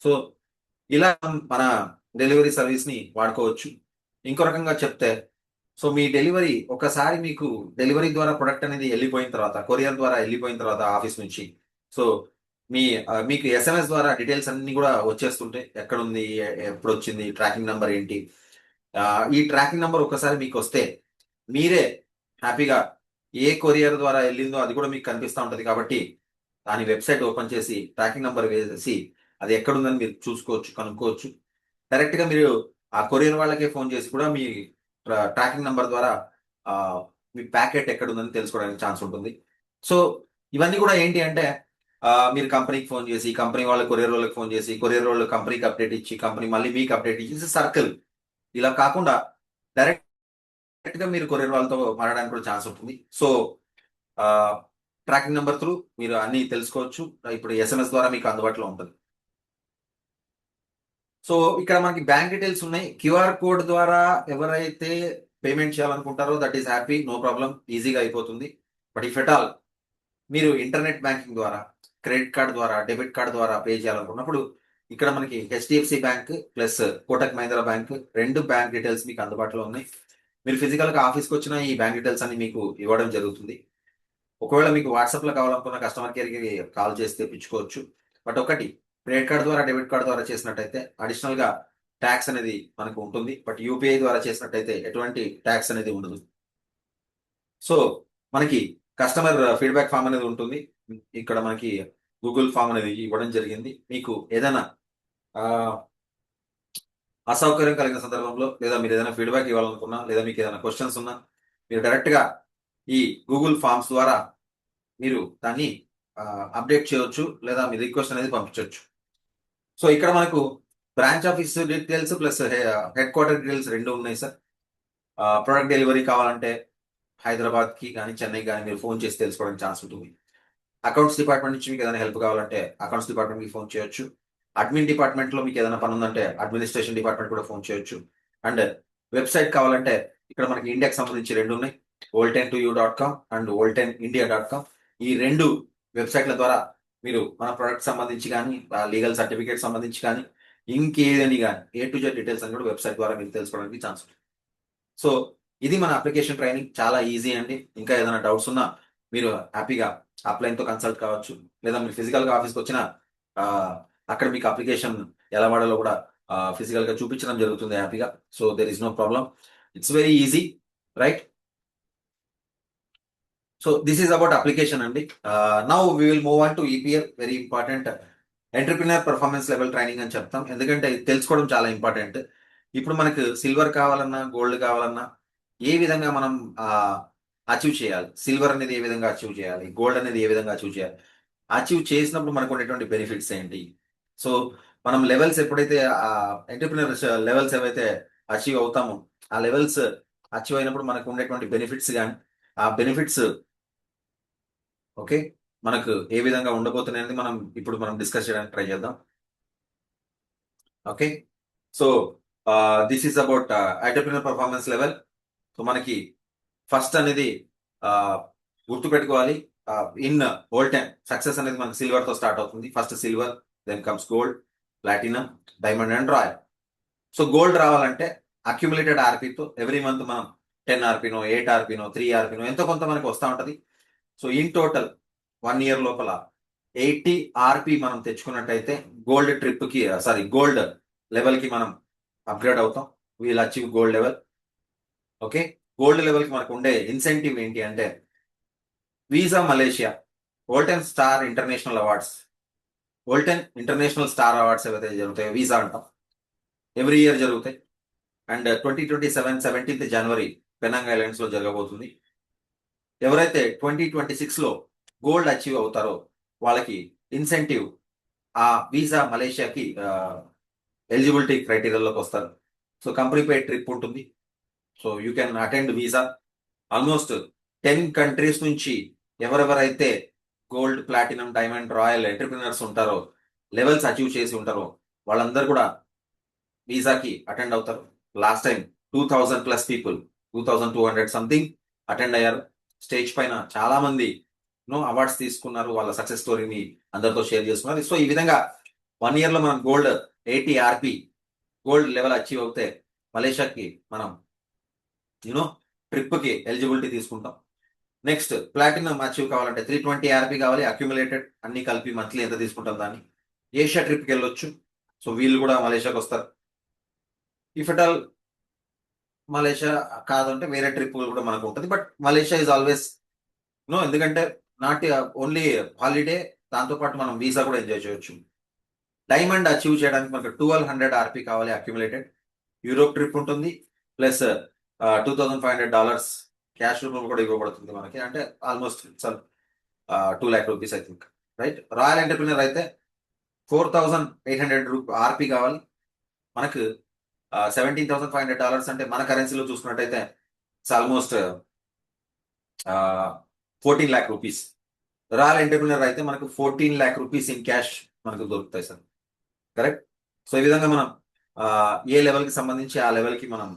సో ఇలా మన డెలివరీ సర్వీస్ ని వాడుకోవచ్చు. ఇంకో రకంగా చెప్తే, సో మీ డెలివరీ ఒకసారి మీకు డెలివరీ ద్వారా ప్రొడక్ట్ అనేది వెళ్ళిపోయిన తర్వాత, కొరియర్ ద్వారా వెళ్ళిపోయిన తర్వాత ఆఫీస్ నుంచి, సో మీకు ఎస్ఎంఎస్ ద్వారా డీటెయిల్స్ అన్ని కూడా వచ్చేస్తుంటాయి. ఎక్కడుంది, ఎప్పుడు వచ్చింది, ట్రాకింగ్ నెంబర్ ఏంటి. ఈ ట్రాకింగ్ నెంబర్ ఒకసారి మీకు వస్తే మీరే హ్యాపీగా ఏ కొరియర్ ద్వారా వెళ్ళిందో అది కూడా మీకు కనిపిస్తూ ఉంటుంది. కాబట్టి దాని వెబ్సైట్ ఓపెన్ చేసి ట్రాకింగ్ నెంబర్ వేసి అది ఎక్కడుందని మీరు చూసుకోవచ్చు, కనుక్కోవచ్చు. డైరెక్ట్ గా మీరు ఆ కొరియర్ వాళ్ళకే ఫోన్ చేసి కూడా మీ ట్రాకింగ్ నెంబర్ ద్వారా ఆ, మీ ప్యాకెట్ ఎక్కడుందని తెలుసుకోవడానికి ఛాన్స్ ఉంటుంది. సో ఇవన్నీ కూడా ఏంటి అంటే మీరు కంపెనీకి ఫోన్ చేసి, కంపెనీ వాళ్ళ కొరియర్ వాళ్ళకి ఫోన్ చేసి, కొరియర్ వాళ్ళు కంపెనీకి అప్డేట్ ఇచ్చి, కంపెనీ మళ్ళీ మీకు అప్డేట్ ఇచ్చి, సర్కిల్. ఇలా కాకుండా డైరెక్ట్ గా మీరు కొరియర్ వాళ్ళతో మాట్లాడడానికి కూడా ఛాన్స్ ఉంటుంది. సో ట్రాకింగ్ నెంబర్ త్రూ మీరు అన్ని తెలుసుకోవచ్చు. ఇప్పుడు ఎస్ఎంఎస్ ద్వారా మీకు అందుబాటులో ఉంటుంది. సో ఇక్కడ మనకి బ్యాంక్ డీటెయిల్స్ ఉన్నాయి. క్యూఆర్ కోడ్ ద్వారా ఎవరైతే పేమెంట్ చేయాలనుకుంటారో that is happy, no problem, ఈజీగా అయిపోతుంది. బట్ ఇఫ్ ఎట్ ఆల్ మీరు ఇంటర్నెట్ బ్యాంకింగ్ ద్వారా, క్రెడిట్ కార్డ్ ద్వారా, డెబిట్ కార్డ్ ద్వారా పే చేయాలనుకున్నప్పుడు ఇక్కడ మనకి HDFC bank plus Kotak Mahindra bank, 2 bank details మీకు అందుబాటులో ఉన్నాయి. మీరు ఫిజికల్ గా ఆఫీస్కి వచ్చిన ఈ బ్యాంక్ డీటెయిల్స్ అన్ని మీకు ఇవ్వడం జరుగుతుంది. ఒకవేళ మీకు వాట్సాప్ లో కావాలనుకున్న కస్టమర్ కేర్ కి కాల్ చేసి తెప్పించుకోవచ్చు. బట్ ఒకటి, క్రెడిట్ కార్డ్ ద్వారా, డెబిట్ కార్డ్ ద్వారా చేసినట్టయితే అడిషనల్ గా ట్యాక్స్ అనేది మనకు ఉంటుంది. బట్ యూపీఐ ద్వారా చేసినట్టయితే ఎటువంటి ట్యాక్స్ అనేది ఉండదు. సో మనకి కస్టమర్ ఫీడ్బ్యాక్ ఫామ్ అనేది ఉంటుంది. ఇక్కడ మనకి గూగుల్ ఫామ్ అనేది ఇవ్వడం జరిగింది. మీకు ఏదైనా అసౌకర్యం కలిగిన సందర్భంలో, లేదా మీరు ఏదైనా ఫీడ్బ్యాక్ ఇవ్వాలనుకున్నా, లేదా మీకు ఏదైనా క్వశ్చన్స్ ఉన్నా, మీరు డైరెక్ట్ గా ఈ గూగుల్ ఫామ్స్ ద్వారా మీరు దాన్ని అప్డేట్ చేయవచ్చు, లేదా మీ రిక్వెస్ట్ అనేది పంపించవచ్చు. సో ఇక్కడ మనకు branch office details plus head quarter details 2 ఉన్నాయి సార్. ప్రొడక్ట్ డెలివరీ కావాలంటే హైదరాబాద్ కి కానీ, చెన్నై కానీ మీరు ఫోన్ చేసి తెలుసుకోవడానికి ఛాన్స్ ఉంటుంది. అకౌంట్స్ డిపార్ట్మెంట్ నుంచి మీకు ఏదైనా హెల్ప్ కావాలంటే అకౌంట్స్ డిపార్ట్మెంట్ కి ఫోన్ చేయొచ్చు. అడ్మిన్ డిపార్ట్మెంట్ లో మీకు ఏదైనా పని ఉందంటే అడ్మినిస్ట్రేషన్ డిపార్ట్మెంట్ కూడా ఫోన్ చేయొచ్చు. అండ్ వెబ్సైట్ కావాలంటే ఇక్కడ మనకి ఇండియాకి సంబంధించి 2 ఉన్నాయి, Volten2u.com అండ్ Voltenindia.com. ఈ 2 వెబ్సైట్ల ద్వారా మీరు మన ప్రొడక్ట్ సంబంధించి కానీ, లీగల్ సర్టిఫికేట్ సంబంధించి కానీ, ఇంకేదని కానీ A to Z డీటెయిల్స్ అని కూడా వెబ్సైట్ ద్వారా మీరు తెలుసుకోవడానికి ఛాన్స్ ఉంటుంది. సో ఇది మన అప్లికేషన్ ట్రైనింగ్, చాలా ఈజీ అండి. ఇంకా ఏదైనా డౌట్స్ ఉన్నా మీరు హ్యాపీగా అప్లైన్ తో కన్సల్ట్ కావచ్చు, లేదా మీరు ఫిజికల్ గా ఆఫీస్కి వచ్చిన అక్కడ మీకు అప్లికేషన్ ఎలా వాడాలో కూడా ఫిజికల్ గా చూపించడం జరుగుతుంది హ్యాపీగా. So there is no problem, it's very easy, right? So this is about application అండి. Now we will move on to EPL, very important. Entrepreneur performance level training అని చెప్తాం, ఎందుకంటే ఇది తెలుసుకోవడం చాలా ఇంపార్టెంట్. ఇప్పుడు మనకు సిల్వర్ కావాలన్నా, గోల్డ్ కావాలన్నా ఏ విధంగా మనం అచీవ్ చేయాలి, సిల్వర్ అనేది ఏ విధంగా అచీవ్ చేయాలి, గోల్డ్ అనేది ఏ విధంగా అచీవ్ చేయాలి, అచీవ్ చేసినప్పుడు మనకు ఉండేటువంటి బెనిఫిట్స్ ఏంటి. సో మనం లెవెల్స్ ఎప్పుడైతే ఎంటర్ప్రినర్ లెవెల్స్ ఏవైతే అచీవ్ అవుతామో ఆ లెవెల్స్ అచీవ్ అయినప్పుడు మనకు ఉండేటువంటి బెనిఫిట్స్ కానీ ఆ బెనిఫిట్స్ ఓకే మనకు ఏ విధంగా ఉండబోతున్నాయని మనం డిస్కస్ చేయడానికి ట్రై చేద్దాం. Okay so this is about entrepreneur performance level. So మనకి ఫస్ట్ అనేది గుర్తు పెట్టుకోవాలి, ఇన్ ఓల్డ్ సక్సెస్ అనేది మనకి సిల్వర్ తో స్టార్ట్ అవుతుంది. First silver, then comes gold, platinum, diamond and royal. So gold రావాలంటే అక్యుములేటెడ్ ఆర్పీతో ఎవ్రీ మంత్ మనం 10 ఆర్పీనో 8 ఆర్పీనో 3 ఆర్పీనో ఎంతో కొంత మనకి వస్తూ ఉంటది. సో ఇన్ టోటల్ 1 ఇయర్ లోపల 80 ఆర్పీ మనం తెచ్చుకున్నట్టయితే గోల్డ్ ట్రిప్ కి గోల్డ్ లెవెల్ కి మనం అప్గ్రేడ్ అవుతాం. We'll achieve gold level. Okay gold level కి మనకు ఉండే ఇన్సెంటివ్ ఏంటి అంటే VISA Malaysia, Volten star international awards, Volten international star awards ఏవైతే జరుగుతాయో వీసా అంటాం, ఎవ్రీ ఇయర్ జరుగుతాయి. అండ్ 2027 17th జనవరి పెనాంగ్ ఐలాండ్స్ లో జరగబోతుంది. ఎవరైతే 2026 లో గోల్డ్ అచీవ్ అవుతారో వాళ్ళకి ఇన్సెంటివ్ ఆ వీసా మలేషియాకి ఎలిజిబిలిటీ క్రైటీరియాలోకి వస్తారు. సో కంపెనీ పే ట్రిప్ ఉంటుంది. So you can attend visa. Almost 10 countries నుంచి ఎవరెవరైతే gold, platinum, diamond, royal entrepreneurs ఉంటారో, లెవెల్స్ అచీవ్ చేసి ఉంటారో వాళ్ళందరూ కూడా వీసాకి అటెండ్ అవుతారు. Last time 2000+ people, 2200 something attend అయ్యారు. స్టేజ్ పైన చాలా మంది అవార్డ్స్ తీసుకున్నారు, వాళ్ళ సక్సెస్ స్టోరీని అందరితో షేర్ చేసుకున్నారు. సో ఈ విధంగా 1 ఇయర్ లో మనం gold 80 RP gold level achieve అవుతే మలేషియాకి మనం యూనో ట్రిప్ కి ఎలిజిబిలిటీ తీసుకుంటాం. నెక్స్ట్ ప్లాటినం అచీవ్ కావాలంటే 320 ఆర్పీ కావాలి, అక్యుములేటెడ్ అన్ని కలిపి మంత్లీ ఎంత తీసుకుంటాం దాన్ని. ఏషియా ట్రిప్ కి వెళ్ళొచ్చు. సో వీళ్ళు కూడా మలేషియాకి వస్తారు. ఇఫ్ ఎట్ ఆల్ మలేషియా కాదంటే వేరే ట్రిప్ కూడా మనకు ఉంటుంది. బట్ మలేషియా ఇస్ ఆల్వేస్ ఎందుకంటే నాట్ ఓన్లీ హాలిడే, దాంతో పాటు మనం వీసా కూడా ఎంజాయ్ చేయొచ్చు. డైమండ్ అచీవ్ చేయడానికి మనకు 1200 ఆర్పీ కావాలి అక్యుములేటెడ్. యూరోప్ ట్రిప్ ఉంటుంది, ప్లస్ $2500 క్యాష్ రూపంలో కూడా ఇవ్వబడుతుంది మనకి. అంటే almost 2 lakh rupees I think, right. Royal entrepreneur అయితే 4800 ఆర్పీ కావాలి మనకు. $17,500 అంటే మన కరెన్సీలో చూసుకున్నట్టయితే it's almost 14 lakh rupees. Royal entrepreneur అయితే మనకు 14 lakh రూపీస్ ఇన్ క్యాష్ మనకు దొరుకుతాయి సార్, కరెక్ట్. సో ఈ విధంగా మనం ఏ లెవెల్ కి సంబంధించి ఆ లెవెల్ కి మనం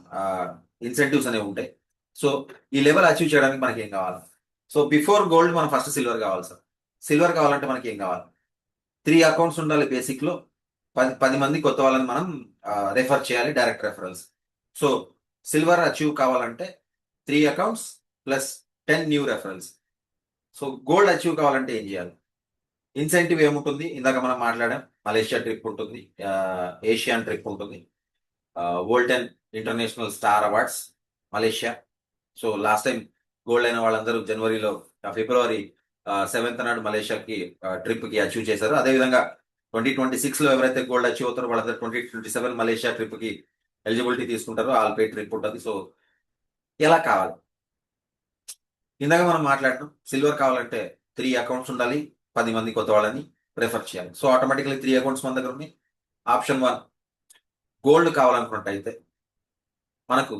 ఇన్సెంటివ్స్ అనేవి ఉంటాయి. సో ఈ లెవెల్ అచీవ్ చేయడానికి మనకి ఏం కావాలి? సో బిఫోర్ గోల్డ్ మనం ఫస్ట్ సిల్వర్ కావాలి సార్. సిల్వర్ కావాలంటే మనకి ఏం కావాలి? 3 అకౌంట్స్ ఉండాలి బేసిక్ లో. 10 మంది కొత్త వాళ్ళని మనం రెఫర్ చేయాలి, direct referrals. So silver achieve కావాలంటే 3 accounts plus 10 new referrals. So gold achieve కావాలంటే ఏం చేయాలి? ఇన్సెంటివ్ ఏముంటుంది? ఇందాక మనం మాట్లాడాం, మలేషియా ట్రిప్ ఉంటుంది, ఏషియన్ ట్రిప్ ఉంటుంది, Volten international star awards Malaysia. So last time gold అయిన వాళ్ళందరూ ఫిబ్రవరి 7th నాడు మలేషియాకి ట్రిప్ కి అచీవ్ చేశారు. అదేవిధంగా 2026 లో ఎవరైతే గోల్డ్ అచీవ్ అవుతారో వాళ్ళందరూ 2027 మలేషియా ట్రిప్ కి ఎలిజిబిలిటీ తీసుకుంటారు. ఆల్ పే ట్రిప్ ఉంటుంది. సో ఎలా కావాలి? ఇందాక మనం మాట్లాడటం సిల్వర్ కావాలంటే 3 అకౌంట్స్ ఉండాలి, 10 మంది కొత్త వాళ్ళని ప్రిఫర్ చేయాలి. సో ఆటోమేటిక్లీ 3 అకౌంట్స్ మన దగ్గర ఉన్నాయి. ఆప్షన్ 1 గోల్డ్ కావాలనుకున్నట్టయితే మనకు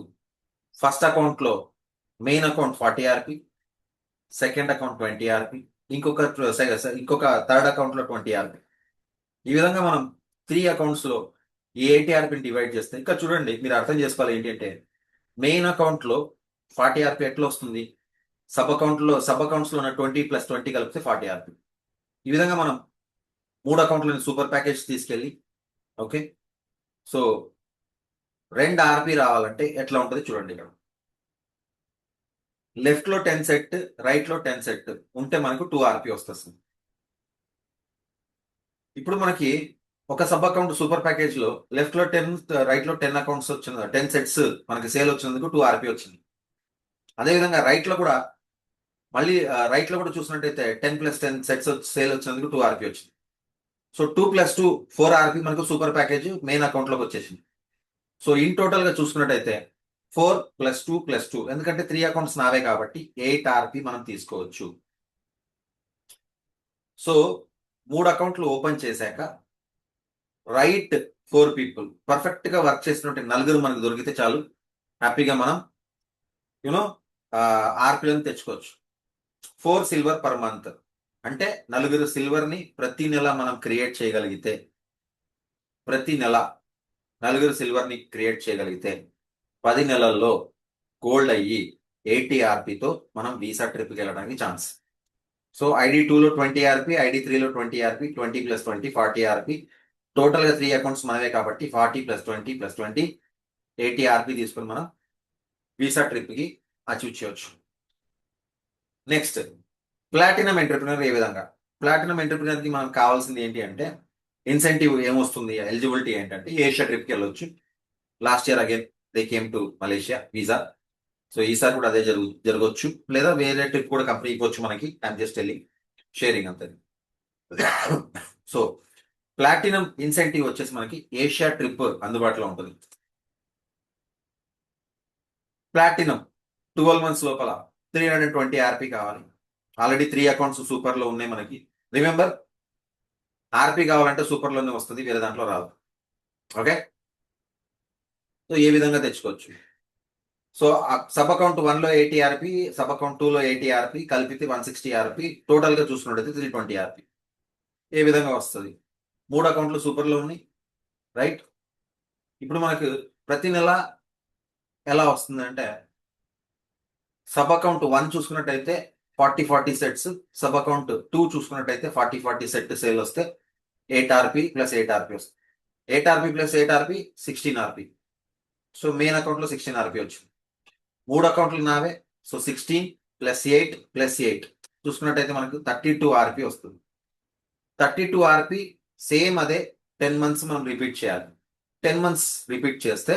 ఫస్ట్ అకౌంట్ లో main account 40 RP, second account 20 RP, ఇంకొక థర్డ్ అకౌంట్ లో 20 ఆర్పీ. ఈ విధంగా మనం 3 అకౌంట్స్ లో ఈ 80 ఆర్పీని డివైడ్ చేస్తే, ఇంకా చూడండి మీరు అర్థం చేసుకోవాలి ఏంటి అంటే, మెయిన్ అకౌంట్ లో 40 ఆర్పీ ఎట్లా వస్తుంది? సబ్ అకౌంట్స్ లో ఉన్న 20 + 20 కలిపితే 40 ఆర్పీ. ఈ విధంగా మనం 3 అకౌంట్లని సూపర్ ప్యాకేజ్ తీసుకెళ్ళి, ఓకే సో 2 ఆర్పీ రావాలంటే ఎట్లా ఉంటుంది చూడండి. ఇక్కడ లెఫ్ట్ లో 10 సెట్, రైట్ లో 10 సెట్ ఉంటే మనకు 2 ఆర్పీ వస్తుంది. ఇప్పుడు మనకి ఒక సబ్ అకౌంట్ సూపర్ ప్యాకేజ్ లో లెఫ్ట్ లో 10, రైట్ లో 10 అకౌంట్స్ వచ్చింది, 10 సెట్స్ మనకి సేల్ వచ్చినందుకు 2 ఆర్పీ వచ్చింది. అదేవిధంగా రైట్ లో కూడా మళ్ళీ రైట్ లో కూడా చూసినట్టయితే 10 + 10 సెట్స్ సేల్ వచ్చినందుకు 2 ఆర్పీ వచ్చింది. సో 2 + 2 4 ఆర్పీ మనకు సూపర్ ప్యాకేజ్ మెయిన్ అకౌంట్ లోకి వచ్చేసింది. సో ఇన్ టోటల్ గా చూసుకున్నట్టయితే 4 + 2 + 2, ఎందుకంటే 3 అకౌంట్స్ నావే కాబట్టి 8 ఆర్పీ మనం తీసుకోవచ్చు. సో 3 అకౌంట్లు ఓపెన్ చేశాక రైట్ 4 పీపుల్ పర్ఫెక్ట్ గా వర్క్ చేసినట్టు నలుగురు మనకు దొరికితే చాలు, హ్యాపీగా మనం యూనో ఆర్పిలను తెచ్చుకోవచ్చు. 4 సిల్వర్ పర్ మంత్ అంటే నలుగురు సిల్వర్ ని ప్రతి నెల మనం క్రియేట్ చేయగలిగితే, ప్రతి నెల నలుగురు సిల్వర్ ని క్రియేట్ చేయగలిగితే 10 నెలల్లో గోల్డ్ అయ్యి 80 ఆర్పితో మనం వీసా ట్రిప్కి వెళ్ళడానికి ఛాన్స్. సో ఐడి 2లో 20 ఆర్పి, ఐడి 3లో 20 ఆర్పి, 20 + 20 40 ఆర్పి. టోటల్ గా 3 అకౌంట్స్ మనవే కాబట్టి 40 + 20 + 20 80 ఆర్పి తీసుకుని మనం వీసా ట్రిప్ కి అచీవ్ చేయొచ్చు. నెక్స్ట్ ప్లాటినం ఎంటర్ప్రినర్ ఏ విధంగా? ప్లాటినం ఎంటర్ప్రినర్ కి మనకు కావాల్సింది ఏంటి అంటే ఇన్సెంటివ్ ఏమొస్తుంది, ఎలిజిబిలిటీ ఏంటంటే ఏషియా ట్రిప్ కి వెళ్ళొచ్చు. Last year again they came to Malaysia visa. So ఈసారి కూడా అదే జరగవచ్చు, లేదా వేరే ట్రిప్ కూడా కంపెనీ ఇవ్వచ్చు మనకి. ఐఎమ్ జస్ట్ టెల్లింగ్, షేరింగ్ అంతే. సో ప్లాటినం ఇన్సెంటివ్ వచ్చేసి మనకి ఏషియా ట్రిప్ అందుబాటులో ఉంటుంది. ప్లాటినం 12 months లోపల 320 ఆర్పి కావాలి. ఆల్రెడీ 3 అకౌంట్స్ సూపర్ లో ఉన్నాయి మనకి. రిమెంబర్, ఆర్పి కావాలంటే సూపర్ లోనే వస్తుంది, వేరే దాంట్లో రాదు. ఓకే, సో ఏ విధంగా తెచ్చుకోవచ్చు? సో సబ్ అకౌంట్ 1 లో 80 ఆర్పి, సబ్ అకౌంట్ 2 లో 80 ఆర్పి, కలిపితే 160 ఆర్పి, టోటల్ గా చూసుకున్నట్టయితే 320 ఆర్పి. ఏ విధంగా వస్తుంది? 3 అకౌంట్లు సూపర్ లో ఉన్నాయి, రైట్? ఇప్పుడు మనకు ప్రతి నెల ఎలా వస్తుంది అంటే, సబ్ అకౌంట్ 1 చూసుకున్నట్టయితే 40 సెట్స్, సబ్ అకౌంట్ 2 చూసుకున్నట్టయితే 40 సెట్ సేల్ వస్తే 8 ఆర్పి ప్లస్ 8 ఆర్పి వస్తుంది. 8 ఆర్పి ప్లస్ 8 ఆర్పి 16 ఆర్పి. సో మెయిన్ అకౌంట్ లో 16 ఆర్పి వచ్చింది. 3 అకౌంట్లు నావే. సో 16 + 8 + 8 చూసుకున్నట్టయితే మనకు 32 ఆర్పి వస్తుంది. 32 ఆర్పి సేమ్ అదే 10 months మనం రిపీట్ చేయాలి. 10 months రిపీట్ చేస్తే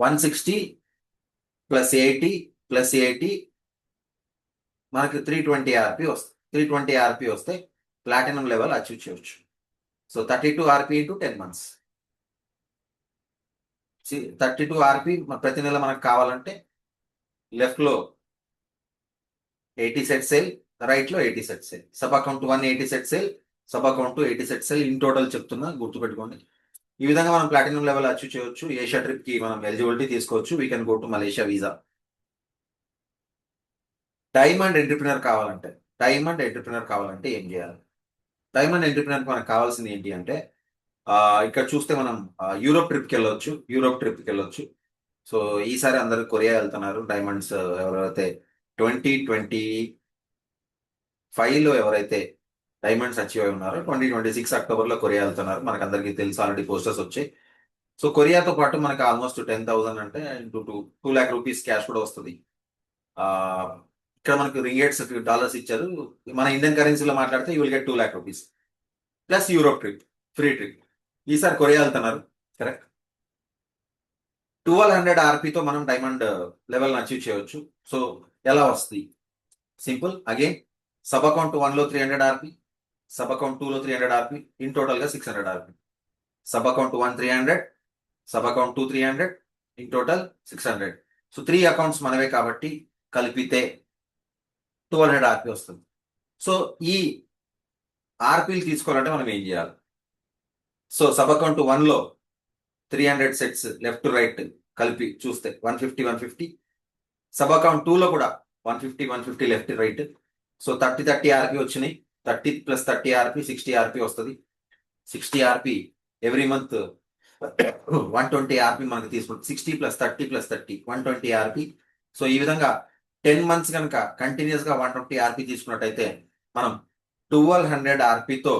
160 + 80 + 80 మనకి 320 ఆర్పి వస్తుంది. 320 ఆర్పి వస్తే ప్లాటినం లెవెల్ అచీవ్ చేయవచ్చు. సో 32 ఆర్పి ఇంటూ 10 months. 32 ఆర్పి ప్రతి నెల మనకు కావాలంటే లెఫ్ట్ లో 80 సెట్ సేల్, రైట్ లో 80 set sale. Sub account 1 80 set sale, sub account 80 set sale. In total చెప్తున్నా, గుర్తుపెట్టుకోండి. ఈ విధంగా మనం ప్లాటినం లెవెల్ అచీవ్ చేయవచ్చు. ఏషియా ట్రిప్ కి మనం ఎలిజిబిలిటీ తీసుకోవచ్చు. We can go to Malaysia visa. Diamond entrepreneur కావాలంటే, డైమండ్ ఎంటర్ప్రినర్ కావాలంటే ఏం చేయాలి? డైమండ్ ఎంటర్ప్రినర్ మనకు కావాల్సింది ఏంటి అంటే, ఇక్కడ చూస్తే మనం యూరోప్ ట్రిప్కి వెళ్ళొచ్చు. యూరోప్ ట్రిప్కి వెళ్ళొచ్చు. సో ఈసారి అందరు కొరియా వెళ్తున్నారు. డైమండ్స్ ఎవరైతే 2025లో ఎవరైతే డైమండ్స్ అచీవ్ అయి ఉన్నారో 2026 అక్టోబర్లో కొరియా వెళ్తున్నారు. మనకు అందరికీ తెలుసు, ఆల్రెడీ పోస్టర్స్ వచ్చాయి. సో కొరియాతో పాటు మనకు ఆల్మోస్ట్ 10,000 అంటే $2 lakh క్యాష్ కూడా వస్తుంది. ఇక్కడ మనకు రింగేట్స్ డాలర్స్ ఇచ్చారు. మన ఇండియన్ కరెన్సీలో మాట్లాడితే you will get $2 lakh plus Europe trip, free trip. ఈసారి కొరియా వెళ్తున్నారు, కరెక్ట్? 1200 ఆర్పితో మనం డైమండ్ లెవెల్ అచీవ్ చేయవచ్చు. సో ఎలా వస్తుంది? సింపుల్. అగైన్ సబ్ అకౌంట్ 1లో 300 ఆర్పి, సబ్ అకౌంట్ 2లో 300 ఆర్పి, ఇన్ టోటల్ గా 600 RP. Sub account 1 300, sub account 2 300, in total 600. So 3 accounts మనవే కాబట్టి కలిపితే 1200 ఆర్పి వస్తుంది. సో ఈ ఆర్పీలు తీసుకోవాలంటే మనం ఏం చేయాలి? సో సబ్ అకౌంట్ 1లో 300 సెట్స్ లెఫ్ట్ టు రైట్ కలిపి చూస్తే 150 సబ్ అకౌంట్ 2లో కూడా 150 లెఫ్ట్ రైట్. సో 30 ఆర్పి వచ్చినాయి. 30 + 30 ఆర్పి 60 ఆర్పి వస్తుంది. 60 ఆర్పి ఎవ్రీ మంత్ 120 ఆర్పి మనకు తీసుకుంటుంది. 60 + 30 + 30 120 ఆర్పి. సో ఈ విధంగా 10 months కనుక కంటిన్యూస్ గా 120 ఆర్పి తీసుకున్నట్టయితే మనం 1200 ఆర్పితో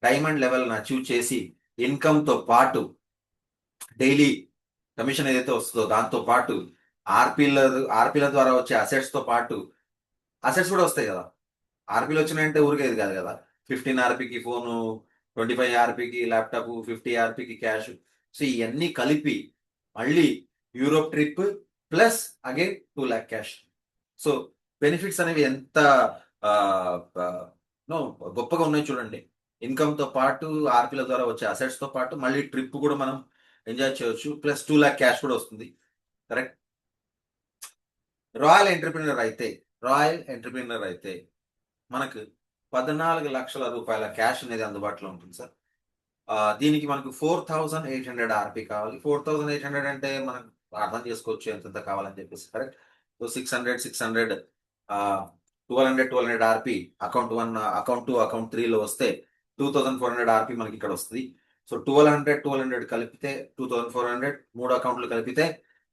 డైమండ్ లెవెల్ అచీవ్ చేసి ఇన్కమ్ తో పాటు డైలీ కమిషన్ ఏదైతే వస్తుందో దాంతో పాటు ఆర్పీల ద్వారా వచ్చే అసెట్స్ తో పాటు అసెట్స్ కూడా వస్తాయి కదా. ఆర్పీలు వచ్చినాయంటే ఊరికేది కాదు కదా. 15 ఆర్పీకి ఫోను, 25 ఆర్పీకి ల్యాప్టాప్, 50 ఆర్పీకి క్యాష్. సో ఇవన్నీ కలిపి మళ్ళీ Europe trip plus again 2 lakh cash. So benefits అనేవి ఎంత ఆ, ఆ, నో గొప్పగా ఉన్నాయి చూడండి. ఇన్కమ్ తో పాటు ఆర్పీల ద్వారా వచ్చే అసెట్స్ తో పాటు మళ్ళీ ట్రిప్ కూడా మనం ఎంజాయ్ చేయొచ్చు. ప్లస్ 2 lakh క్యాష్ కూడా వస్తుంది, కరెక్ట్? రాయల్ ఎంటర్ప్రినర్ అయితే, రాయల్ ఎంటర్ప్రినర్ అయితే మనకు 14 లక్షల రూపాయల క్యాష్ అనేది అందుబాటులో ఉంటుంది సార్. దీనికి మనకు 4800 ఆర్పీ కావాలి. 4800 అంటే మనం అర్థం చేసుకోవచ్చు ఎంతెంత కావాలని చెప్పేసి, correct. So 600 1200 RP account 1 account 2 account 3లో వస్తే 2400 ఆర్పీ మనకి ఇక్కడ వస్తుంది. సో 1200 కలిపితే 2400 మూడు అకౌంట్లు కలిపితే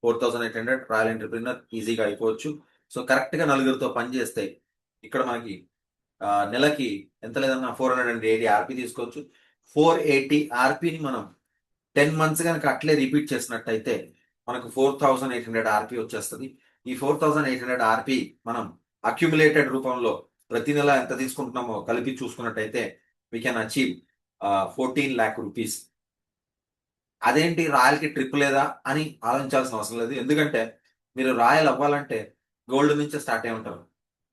4800 రాయల్ ఎంటర్‌ప్రెన్యూర్ ఈజీగా అయిపోవచ్చు. సో కరెక్ట్‌గా నలుగురితో పని చేస్తే ఇక్కడ మనకి నెలకి ఎంత లేదన్నా 480 ఆర్పీ తీసుకోవచ్చు. 480 ఆర్పీని మనం 10 మంత్స్ కనుక అట్లే రిపీట్ చేసినట్టయితే మనకు 4800 ఆర్పీ వచ్చేస్తుంది. ఈ 4800 ఆర్పీ మనం అక్యుములేటెడ్ రూపంలో ప్రతి నెల ఎంత తీసుకుంటున్నామో కలిపి చూసుకున్నట్టయితే we can achieve 14 lakh rupees. అదేంటి రాయల్కి ట్రిప్ లేదా అని ఆలోచించాల్సిన అవసరం లేదు. ఎందుకంటే మీరు రాయల్ అవ్వాలంటే గోల్డ్ నుంచే స్టార్ట్ అయి ఉంటారు.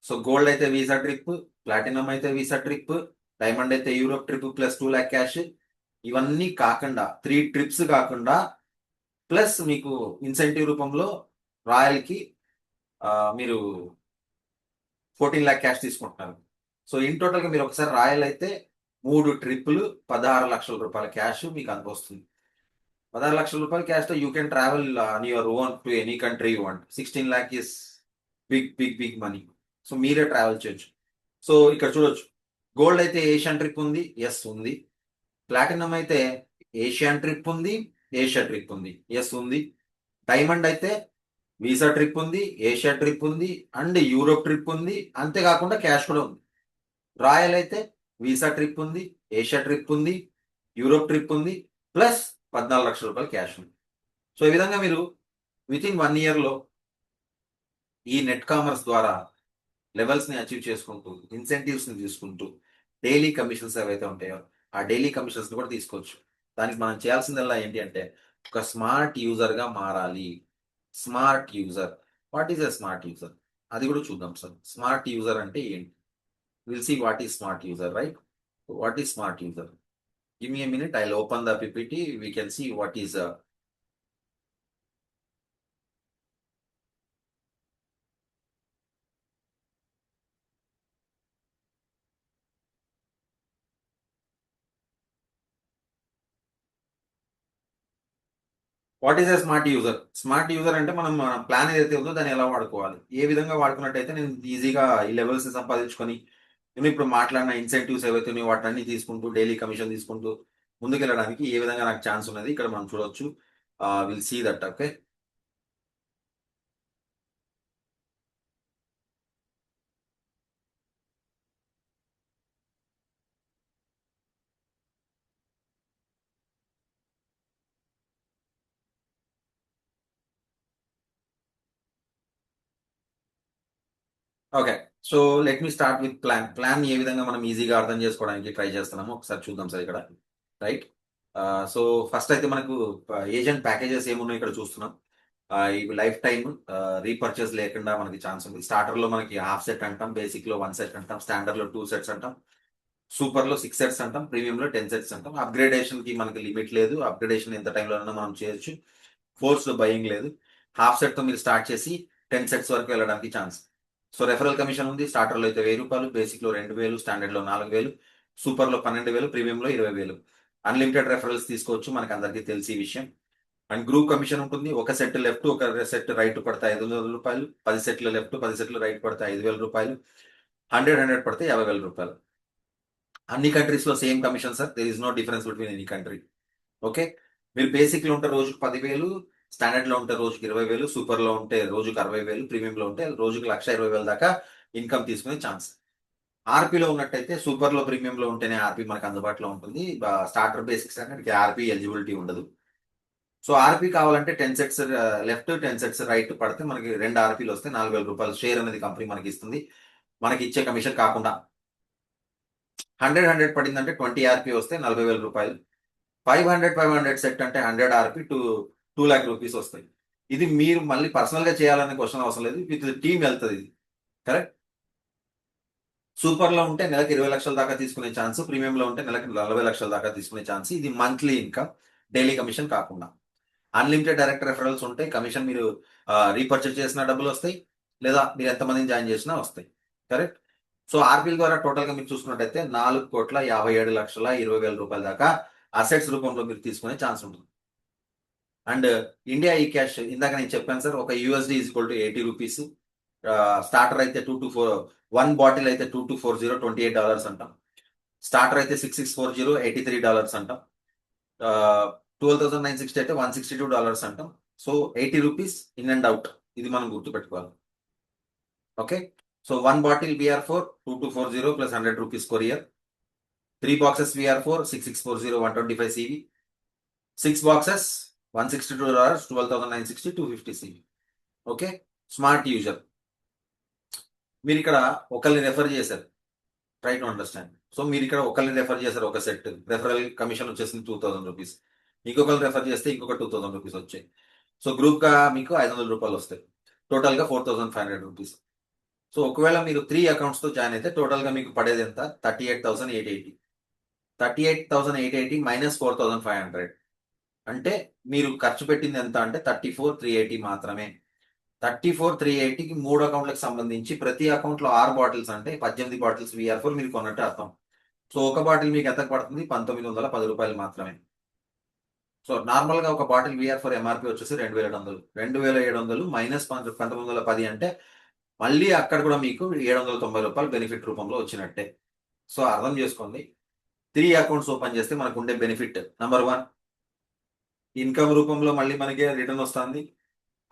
సో గోల్డ్ అయితే వీసా ట్రిప్, ప్లాటినం అయితే వీసా ట్రిప్, డైమండ్ అయితే Europe trip plus 2 lakh cash. ఇవన్నీ కాకుండా 3 ట్రిప్స్ కాకుండా ప్లస్ మీకు ఇన్సెంటివ్ రూపంలో రాయల్కి మీరు 14 lakh క్యాష్ తీసుకుంటున్నారు. సో ఇన్ టోటల్గా మీరు ఒకసారి రాయల్ అయితే 3 ట్రిప్పులు 16 లక్షల రూపాయల క్యాష్ మీకు అంత వస్తుంది. 16 లక్షల రూపాయల క్యాష్తో you can travel on your own to any country you want. 16 lakh is big money. So మీరే ట్రావెల్ చేయొచ్చు. సో ఇక్కడ చూడొచ్చు, గోల్డ్ అయితే ఏషియన్ ట్రిప్ ఉంది, ఎస్ ఉంది. ప్లాటినం అయితే ఏషియన్ ట్రిప్ ఉంది, ఏషియా ట్రిప్ ఉంది, ఎస్ ఉంది. డైమండ్ అయితే వీసా ట్రిప్ ఉంది, ఏషియా ట్రిప్ ఉంది అండ్ యూరోప్ ట్రిప్ ఉంది, అంతేకాకుండా క్యాష్ కూడా ఉంది. రాయల్ అయితే వీసా ట్రిప్ ఉంది, ఏషియా ట్రిప్ ఉంది, యూరోప్ ట్రిప్ ఉంది ప్లస్ 14 లక్షల రూపాయలు క్యాష్ ఉంది. సో ఈ విధంగా మీరు విత్ ఇన్ 1 yearలో ఈ నెట్ కామర్స్ ద్వారా లెవెల్స్ని అచీవ్ చేసుకుంటూ ఇన్సెంటివ్స్ని తీసుకుంటూ డైలీ కమిషన్స్ ఏవైతే ఉంటాయో ఆ డైలీ కమిషన్స్ని కూడా తీసుకోవచ్చు. దానికి మనం చేయాల్సిందల్లా ఏంటి అంటే ఒక స్మార్ట్ యూజర్గా మారాలి. Smart user, what is a smart user అది కూడా చూద్దాం సార్. స్మార్ట్ యూజర్ అంటే ఏంటి? Will see what is smart user, right? What is smart user? Give me a minute, I will open the PPT, we can see what is what is a smart user. స్మార్ట్ user అంటే మనం plan ఏదైతే ఉందో దాన్ని ఎలా వాడుకోవాలి, ఏ విధంగా వాడుకున్నట్టయితే నేను ఈజీగా ఈ లెవెల్స్ సంపాదించుకొని నేను ఇప్పుడు మాట్లాడిన ఇన్సెంటివ్స్ ఏవైతే ఉన్నాయో వాటిని తీసుకుంటూ డైలీ కమిషన్ తీసుకుంటూ ముందుకెళ్ళడానికి ఏ విధంగా నాకు ఛాన్స్ ఉన్నది ఇక్కడ మనం చూడొచ్చు. Will see that. Okay, okay. So let me start with plan ఏ విధంగా మనం ఈజీగా అర్థం చేసుకోవడానికి ట్రై చేస్తున్నామో ఒకసారి చూద్దాం సార్ ఇక్కడ, రైట్. సో ఫస్ట్ అయితే మనకు ఏజెంట్ ప్యాకేజెస్ ఏమున్నాయో ఇక్కడ చూస్తున్నాం. ఇవి లైఫ్ టైమ్ రీపర్చేస్ లేకుండా మనకి ఛాన్స్ ఉంది. స్టార్టర్ లో మనకి హాఫ్ సెట్ అంటాం, బేసిక్ లో 1 సెట్ అంటాం, స్టాండర్డ్ లో 2 సెట్స్ అంటాం, సూపర్ లో 6 సెట్స్ అంటాం, ప్రీమియం లో 10 సెట్స్ అంటాం. అప్గ్రేడేషన్ కి మనకి లిమిట్ లేదు, అప్గ్రేడేషన్ ఎంత టైంలో మనం చేయొచ్చు. ఫోర్స్ లో బయింగ్ లేదు. హాఫ్ సెట్ తో మీరు స్టార్ట్ చేసి 10 సెట్స్ వరకు వెళ్ళడానికి ఛాన్స్. సో రెఫరల్ కమిషన్ ఉంది. స్టార్టర్ లో అయితే 1000 రూపాయలు, బేసిక్ లో 2000, స్టాండర్డ్ లో 4000, సూపర్ లో 12,000, ప్రీమియం లో 20,000. అన్లిమిటెడ్ రెఫరల్స్ తీసుకోవచ్చు, మనకి అందరికీ తెలిసి విషయం. అండ్ గ్రూప్ కమిషన్ ఉంటుంది. ఒక సెట్ లెఫ్ట్ ఒక సెట్ రైట్ పడితే 500 రూపాయలు, 10 సెట్లు లెఫ్ట్ 10 సెట్లు రైట్ పడితే 5,000 రూపాయలు, 100 పడితే 50,000 రూపాయలు. అన్ని కంట్రీస్ లో same commission sir, there is no difference between any country. Okay, మీరు బేసిక్ లో ఉంటే రోజుకు 10,000, స్టాండర్డ్ లో ఉంటే రోజుకి 20,000, సూపర్ లో ఉంటే రోజుకు 60,000, ప్రీమియం లో ఉంటే రోజుకు 1,20,000 దాకా ఇన్కమ్ తీసుకునే ఛాన్స్. ఆర్పీలో ఉన్నట్టయితే సూపర్ లో ప్రీమియం లో ఉంటేనే ఆర్పీ మనకు అందుబాటులో ఉంటుంది. Starter basic standard RP eligibility ఉండదు. సో ఆర్పీ కావాలంటే 10 సెట్స్ లెఫ్ట్ 10 సెట్స్ రైట్ పడితే మనకి 2 ఆర్పీలు వస్తే 4,000 రూపాయలు షేర్ అనేది కంపెనీ మనకి ఇస్తుంది, మనకి ఇచ్చే కమిషన్ కాకుండా. 100 పడిందంటే 20 ఆర్పీ వస్తే 40,000 రూపాయలు. 500 సెట్ అంటే 100 ఆర్పీ 2 lakh రూపీస్ వస్తాయి. ఇది మీరు మళ్ళీ పర్సనల్ గా చేయాలనే క్వశ్చన్ అవసరం లేదు, విత్ టీమ్ వెళ్తుంది ఇది, కరెక్ట్. సూపర్ లో ఉంటే నెలకి 20 లక్షల దాకా తీసుకునే ఛాన్స్, ప్రీమియం లో ఉంటే నెలకి 40 లక్షల దాకా తీసుకునే ఛాన్స్. ఇది మంత్లీ ఇన్కమ్, డైలీ కమిషన్ కాకుండా. అన్లిమిటెడ్ డైరెక్ట్ రెఫరల్స్ ఉంటాయి. కమిషన్ మీరు రీపర్చేస్ చేసిన డబ్బులు వస్తాయి, లేదా మీరు ఎంతమందిని జాయిన్ చేసినా వస్తాయి, కరెక్ట్. సో ఆర్పిఎల్ ద్వారా టోటల్ గా మీరు చూసుకున్నట్టయితే 4,57,20,000 దాకా అసెట్స్ రూపంలో మీరు తీసుకునే ఛాన్స్ ఉంటుంది. అండ్ ఇండియా ఈ క్యాష్ ఇందాక నేను చెప్పాను సార్, ఒక USD is equal to 80 rupees. Starter అయితే 224, 1 బాటిల్ అయితే 2240, $28 అంటాం. స్టార్టర్ అయితే 6640, $83 అంటాం. 12,960 అయితే $162 అంటాం. So 80 rupees in and out, ఇది మనం గుర్తుపెట్టుకోవాలి. Okay, so 1 bottle VR4 2240 plus 100 rupees courier. 3 boxes VR4 6640 125 CV. 6 boxes $162, 12,960, 250 CV. Okay, smart user. మీరు ఇక్కడ ఒకరిని రెఫర్ చేశారు, ట్రై టు అండర్స్టాండ్. సో మీరు ఇక్కడ ఒకరిని రెఫర్ చేశారు, ఒక సెట్ రెఫరల్ కమిషన్ వచ్చేసింది 2,000 రూపీస్. ఇంకొకరు రెఫర్ చేస్తే ఇంకొక 2,000 రూపీస్ వచ్చాయి. సో గ్రూప్ గా మీకు 500 రూపాయలు వస్తాయి. టోటల్ గా 4,500 రూపీస్. సో ఒకవేళ మీరు 3 అకౌంట్స్ తో జాయిన్ అయితే టోటల్ గా మీకు పడేది ఎంత? 38,880. 38,880 మైనస్ 4,500 అంటే మీరు ఖర్చు పెట్టింది ఎంత అంటే 34,380 మాత్రమే. 34,380కి 3 అకౌంట్లకు సంబంధించి ప్రతి అకౌంట్ లో 6 బాటిల్స్ అంటే 18 బాటిల్స్ VR4 మీరు కొన్నట్టు అర్థం. సో ఒక బాటిల్ మీకు ఎంత పడుతుంది? 1,910 రూపాయలు మాత్రమే. సో నార్మల్ గా ఒక బాటిల్ VR4 ఎంఆర్పి వచ్చేసి 2,700. 2,700 మైనస్ 1,910 అంటే మళ్ళీ అక్కడ కూడా మీకు 790 రూపాయలు బెనిఫిట్ రూపంలో వచ్చినట్టే. సో అర్థం చేసుకోండి, 3 అకౌంట్స్ ఓపెన్ చేస్తే మనకు ఉండే బెనిఫిట్ నెంబర్ 1, ఇన్కమ్ రూపంలో మళ్ళీ మనకి రిటర్న్ వస్తుంది.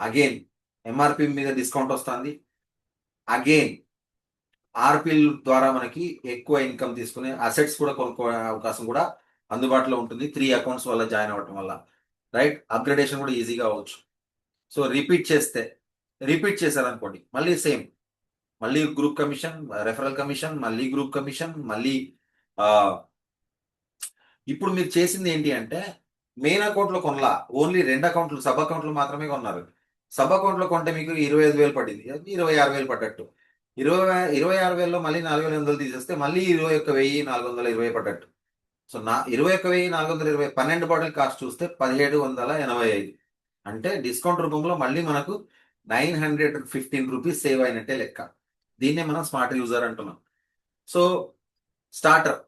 అగైన్ ఎంఆర్పి మీద డిస్కౌంట్ వస్తుంది. అగైన్ ఆర్పిఎల్ ద్వారా మనకి ఎక్కువ ఇన్కమ్ తీసుకునే అసెట్స్ కూడా కొనుక్కునే అవకాశం కూడా అందుబాటులో ఉంటుంది 3 అకౌంట్స్ వల్ల జాయిన్ అవ్వడం వల్ల. రైట్, అప్గ్రేడేషన్ కూడా ఈజీగా అవ్వచ్చు. సో రిపీట్ చేశారనుకోండి, మళ్ళీ సేమ్, మళ్ళీ గ్రూప్ కమిషన్, రెఫరల్ కమిషన్, మళ్ళీ గ్రూప్ కమిషన్, మళ్ళీ ఇప్పుడు మీరు చేసింది ఏంటి అంటే మెయిన్ అకౌంట్ లో కొనలా, ఓన్లీ 2 అకౌంట్లు సబ్ అకౌంట్లు మాత్రమే కొన్నారు. సబ్ అకౌంట్ లో కొంటే మీకు 25,000 పడింది, 26,000 పడ్డట్టు. 26,000లో మళ్ళీ 4,800 తీసేస్తే మళ్ళీ 21,420 పడ్డట్టు. సో 21,420 12 బాటిల్ కాస్ట్ చూస్తే 1,785. అంటే డిస్కౌంట్ రూపంలో మళ్ళీ మనకు 915 రూపీస్ సేవ్ అయినట్టే లెక్క. దీన్నే మనం స్మార్ట్ యూజర్ అంటున్నాం. సో స్టార్టర్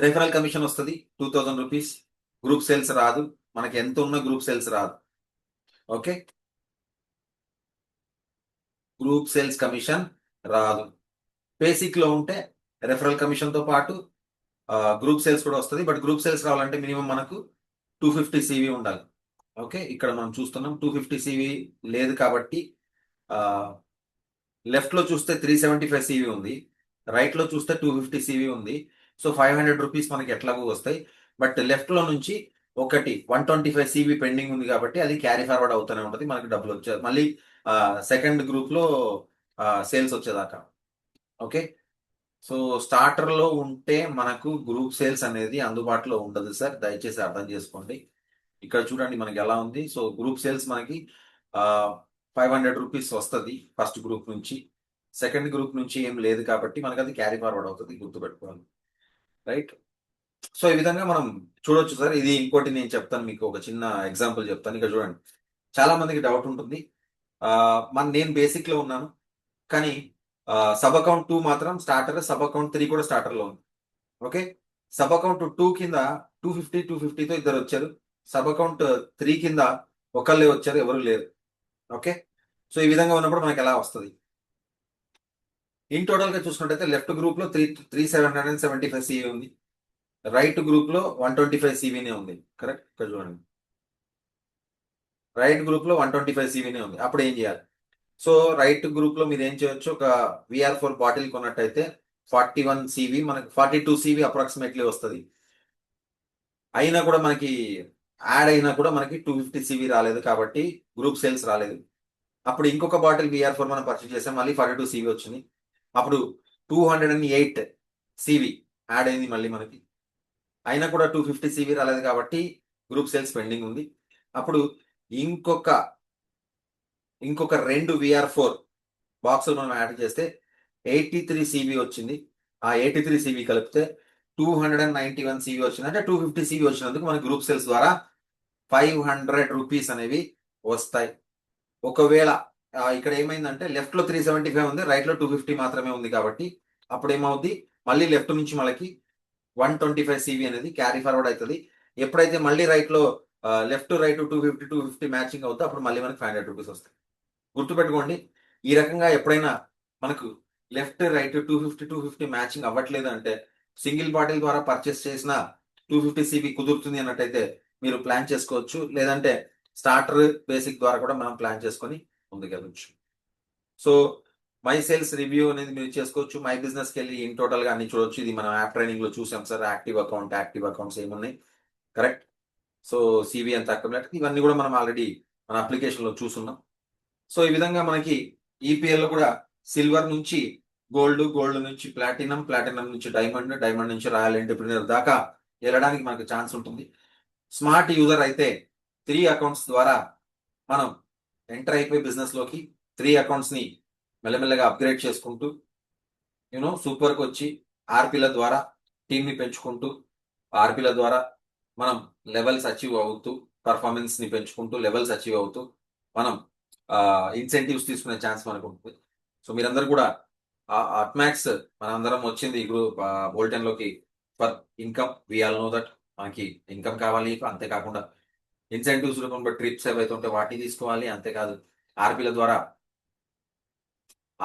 రెఫరల్ కమిషన్ వస్తుంది 2,000 రూపీస్. గ్రూప్ సేల్స్ రాదు, మనకి ఎంత ఉన్న గ్రూప్ సేల్స్ రాదు. ఓకే, గ్రూప్ సేల్స్ కమిషన్ రాదు. బేసిక్ లో ఉంటే రెఫరల్ కమిషన్ తో పాటు గ్రూప్ సేల్స్ కూడా వస్తుంది. బట్ గ్రూప్ సేల్స్ రావాలంటే మినిమం మనకు 250 CV ఉండాలి. ఓకే, ఇక్కడ మనం చూస్తున్నాం 250 CV లేదు కాబట్టి లెఫ్ట్ లో చూస్తే 375 CV ఉంది, రైట్ లో చూస్తే 250 CV ఉంది. సో 500 రూపీస్ మనకి ఎట్లాగో వస్తాయి. బట్ లెఫ్ట్ లో నుంచి ఒకటి 125 CV పెండింగ్ ఉంది కాబట్టి అది క్యారీ ఫార్వర్డ్ అవుతూనే ఉంటుంది, మనకి డబ్బులు వచ్చే మళ్ళీ సెకండ్ గ్రూప్ లో సేల్స్ వచ్చేదాకా. ఓకే, సో స్టార్టర్ లో ఉంటే మనకు గ్రూప్ సేల్స్ అనేది అందుబాటులో ఉండదు సార్, దయచేసి అర్థం చేసుకోండి. ఇక్కడ చూడండి మనకి ఎలా ఉంది. సో గ్రూప్ సేల్స్ మనకి 500 రూపీస్ వస్తుంది ఫస్ట్ గ్రూప్ నుంచి. సెకండ్ గ్రూప్ నుంచి ఏం లేదు కాబట్టి మనకి అది క్యారీ ఫార్వర్డ్ అవుతుంది, గుర్తుపెట్టుకోవాలి. రైట్, సో ఈ విధంగా మనం చూడొచ్చు సార్. ఇది ఇంకోటి నేను చెప్తాను, మీకు ఒక చిన్న ఎగ్జాంపుల్ చెప్తాను. ఇక్కడ చూడండి, చాలా మందికి డౌట్ ఉంటుంది. నేను బేసిక్ లో ఉన్నాను కానీ సబ్ అకౌంట్ 2 మాత్రం స్టార్టర్, సబ్ అకౌంట్ 3 కూడా స్టార్టర్ లో ఉంది. ఓకే, సబ్ అకౌంట్ 2 కింద 250తో ఇద్దరు వచ్చారు. సబ్ అకౌంట్ 3 కింద ఒకళ్ళే వచ్చారు, ఎవరు లేరు. ఓకే, సో ఈ విధంగా ఉన్నప్పుడు మనకి ఎలా వస్తుంది? ఇన్ టోటల్ గా చూసుకున్నట్టయితే లెఫ్ట్ గ్రూప్ లో 3,775 CV ఉంది, రైట్ గ్రూప్ లో 125 CVనే ఉంది. కరెక్ట్, ఇక్కడ చూడండి, రైట్ గ్రూప్ లో 125 CVనే ఉంది. అప్పుడు ఏం చేయాలి? సో రైట్ గ్రూప్ లో మీరు ఏం చేయొచ్చు, ఒక VR4 బాటిల్ కొన్నట్టయితే 41 CV, మనకి 42 CV అప్రాక్సిమేట్లీ వస్తుంది. అయినా కూడా మనకి యాడ్ అయినా కూడా మనకి 250 CV రాలేదు కాబట్టి గ్రూప్ సేల్స్ రాలేదు. అప్పుడు ఇంకొక బాటిల్ VR4 మనం పర్చేస్ చేసాం, మళ్ళీ 42 CV వచ్చింది. అప్పుడు 208 CV యాడ్ అయింది మళ్ళీ మనకి, అయినా కూడా 250 CV రాలేదు కాబట్టి గ్రూప్ సేల్స్ పెండింగ్ ఉంది. అప్పుడు ఇంకొక 2 VR4 బాక్సులు మనం యాడ్ చేస్తే 83 CV వచ్చింది. ఆ 83 CV కలిపితే 291 CV వచ్చింది. అంటే 250 CV వచ్చినందుకు మన గ్రూప్ సేల్స్ ద్వారా 500 రూపీస్ అనేవి వస్తాయి. ఒకవేళ ఇక్కడ ఏమైందంటే లెఫ్ట్ లో 375 ఉంది, రైట్ లో 250 మాత్రమే ఉంది కాబట్టి అప్పుడు ఏమవుద్ది, మళ్ళీ లెఫ్ట్ నుంచి మనకి 125 సివి అనేది క్యారీ ఫార్వర్డ్ అవుతుంది. ఎప్పుడైతే మళ్ళీ రైట్ లో లెఫ్ట్ రైట్ 250 మ్యాచింగ్ అవుతుందో అప్పుడు మళ్ళీ మనకి 500 రూపీస్ వస్తాయి. గుర్తుపెట్టుకోండి, ఈ రకంగా ఎప్పుడైనా మనకు లెఫ్ట్ రైట్ 250 మ్యాచింగ్ అవ్వట్లేదు అంటే సింగిల్ బాటిల్ ద్వారా పర్చేస్ చేసిన 250 సిబి కుదురుతుంది అన్నట్టయితే మీరు ప్లాన్ చేసుకోవచ్చు. లేదంటే స్టార్టర్ బేసిక్ ద్వారా కూడా మనం ప్లాన్ చేసుకొని ముందుకెళ్ళచ్చు. సో మై సేల్స్ రివ్యూ అనేది మీరు చేసుకోవచ్చు. మై బిజినెస్కి వెళ్ళి ఇన్ టోటల్ గా అన్ని చూడొచ్చు. ఇది మనం యాప్ ట్రైనింగ్ లో చూసాం సార్. యాక్టివ్ అకౌంట్స్ ఏమున్నాయి, కరెక్ట్. సో సివి అంత అక్యుములేటర్ ఇవన్నీ కూడా మనం ఆల్రెడీ మన అప్లికేషన్ లో చూస్తున్నాం. సో ఈ విధంగా మనకి ఈపీఎల్ లో కూడా సిల్వర్ నుంచి గోల్డ్ నుంచి ప్లాటినం నుంచి డైమండ్ నుంచి రాయల్ ఎంటర్ప్రినర్ దాకా వెళ్ళడానికి మనకు ఛాన్స్ ఉంటుంది. స్మార్ట్ యూజర్ అయితే 3 అకౌంట్స్ ద్వారా మనం ఎంటర్ అయిపోయి బిజినెస్ లోకి 3 అకౌంట్స్ ని మెల్లమెల్లగా అప్గ్రేడ్ చేసుకుంటూ సూపర్కి వచ్చి ఆర్పీల ద్వారా టీమ్ ని పెంచుకుంటూ ఆర్పీల ద్వారా మనం లెవెల్స్ అచీవ్ అవుతూ పర్ఫార్మెన్స్ ని పెంచుకుంటూ లెవెల్స్ అచీవ్ అవుతూ మనం ఇన్సెంటివ్స్ తీసుకునే ఛాన్స్ మనకు ఉంటుంది. సో మీరందరూ కూడా అట్మాక్స్ మనందరం వచ్చింది గ్రూప్ బోల్టెన్ లోకి for income. We all know that మనకి ఇన్కమ్ కావాలి, అంతేకాకుండా ఇన్సెంటివ్స్ రూపంలో ట్రిప్స్ ఏవైతే ఉంటే వాటిని తీసుకోవాలి, అంతేకాదు ఆర్పీల ద్వారా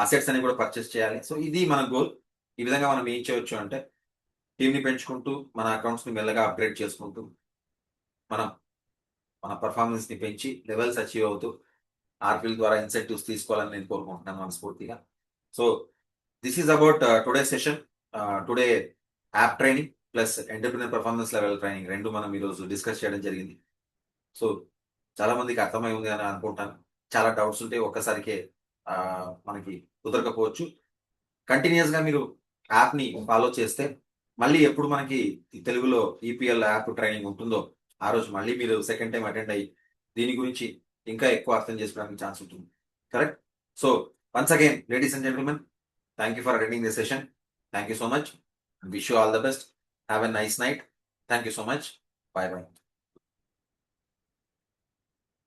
అసెట్స్ అని కూడా పర్చేస్ చేయాలి. సో ఇది మన గోల్. ఈ విధంగా మనం ఏం చేయొచ్చు అంటే టీంని పెంచుకుంటూ మన అకౌంట్స్ ని మెల్లగా అప్గ్రేడ్ చేసుకుంటూ మనం మన పర్ఫార్మెన్స్ ని పెంచి లెవెల్స్ అచీవ్ అవుతూ ఆర్పీల ద్వారా ఇన్సెంటివ్స్ తీసుకోవాలని నేను కోరుకుంటున్నాను మనస్ఫూర్తిగా. So this is about today session. Today app training plus entrepreneur performance level training రెండు మనం ఈరోజు డిస్కస్ చేయడం జరిగింది. సో చాలా మందికి అర్థమై ఉంది అని అనుకుంటాను. చాలా డౌట్స్ ఉంటే ఒక్కసారికే మనకి కుదరకపోవచ్చు. కంటిన్యూస్ గా మీరు యాప్ ని ఫాలో చేస్తే మళ్ళీ ఎప్పుడు మనకి తెలుగులో ఈపీఎల్ యాప్ ట్రైనింగ్ ఉంటుందో ఆ రోజు మళ్ళీ మీరు సెకండ్ టైం అటెండ్ అయ్యి దీని గురించి ఇంకా ఎక్కువ అర్థం చేసుకోవడానికి ఛాన్స్ ఉంటుంది, correct. So once again ladies and gentlemen, thank you for attending this session. Thank you so much. Wish you all the best. Have a nice night. Thank you so much. Bye by.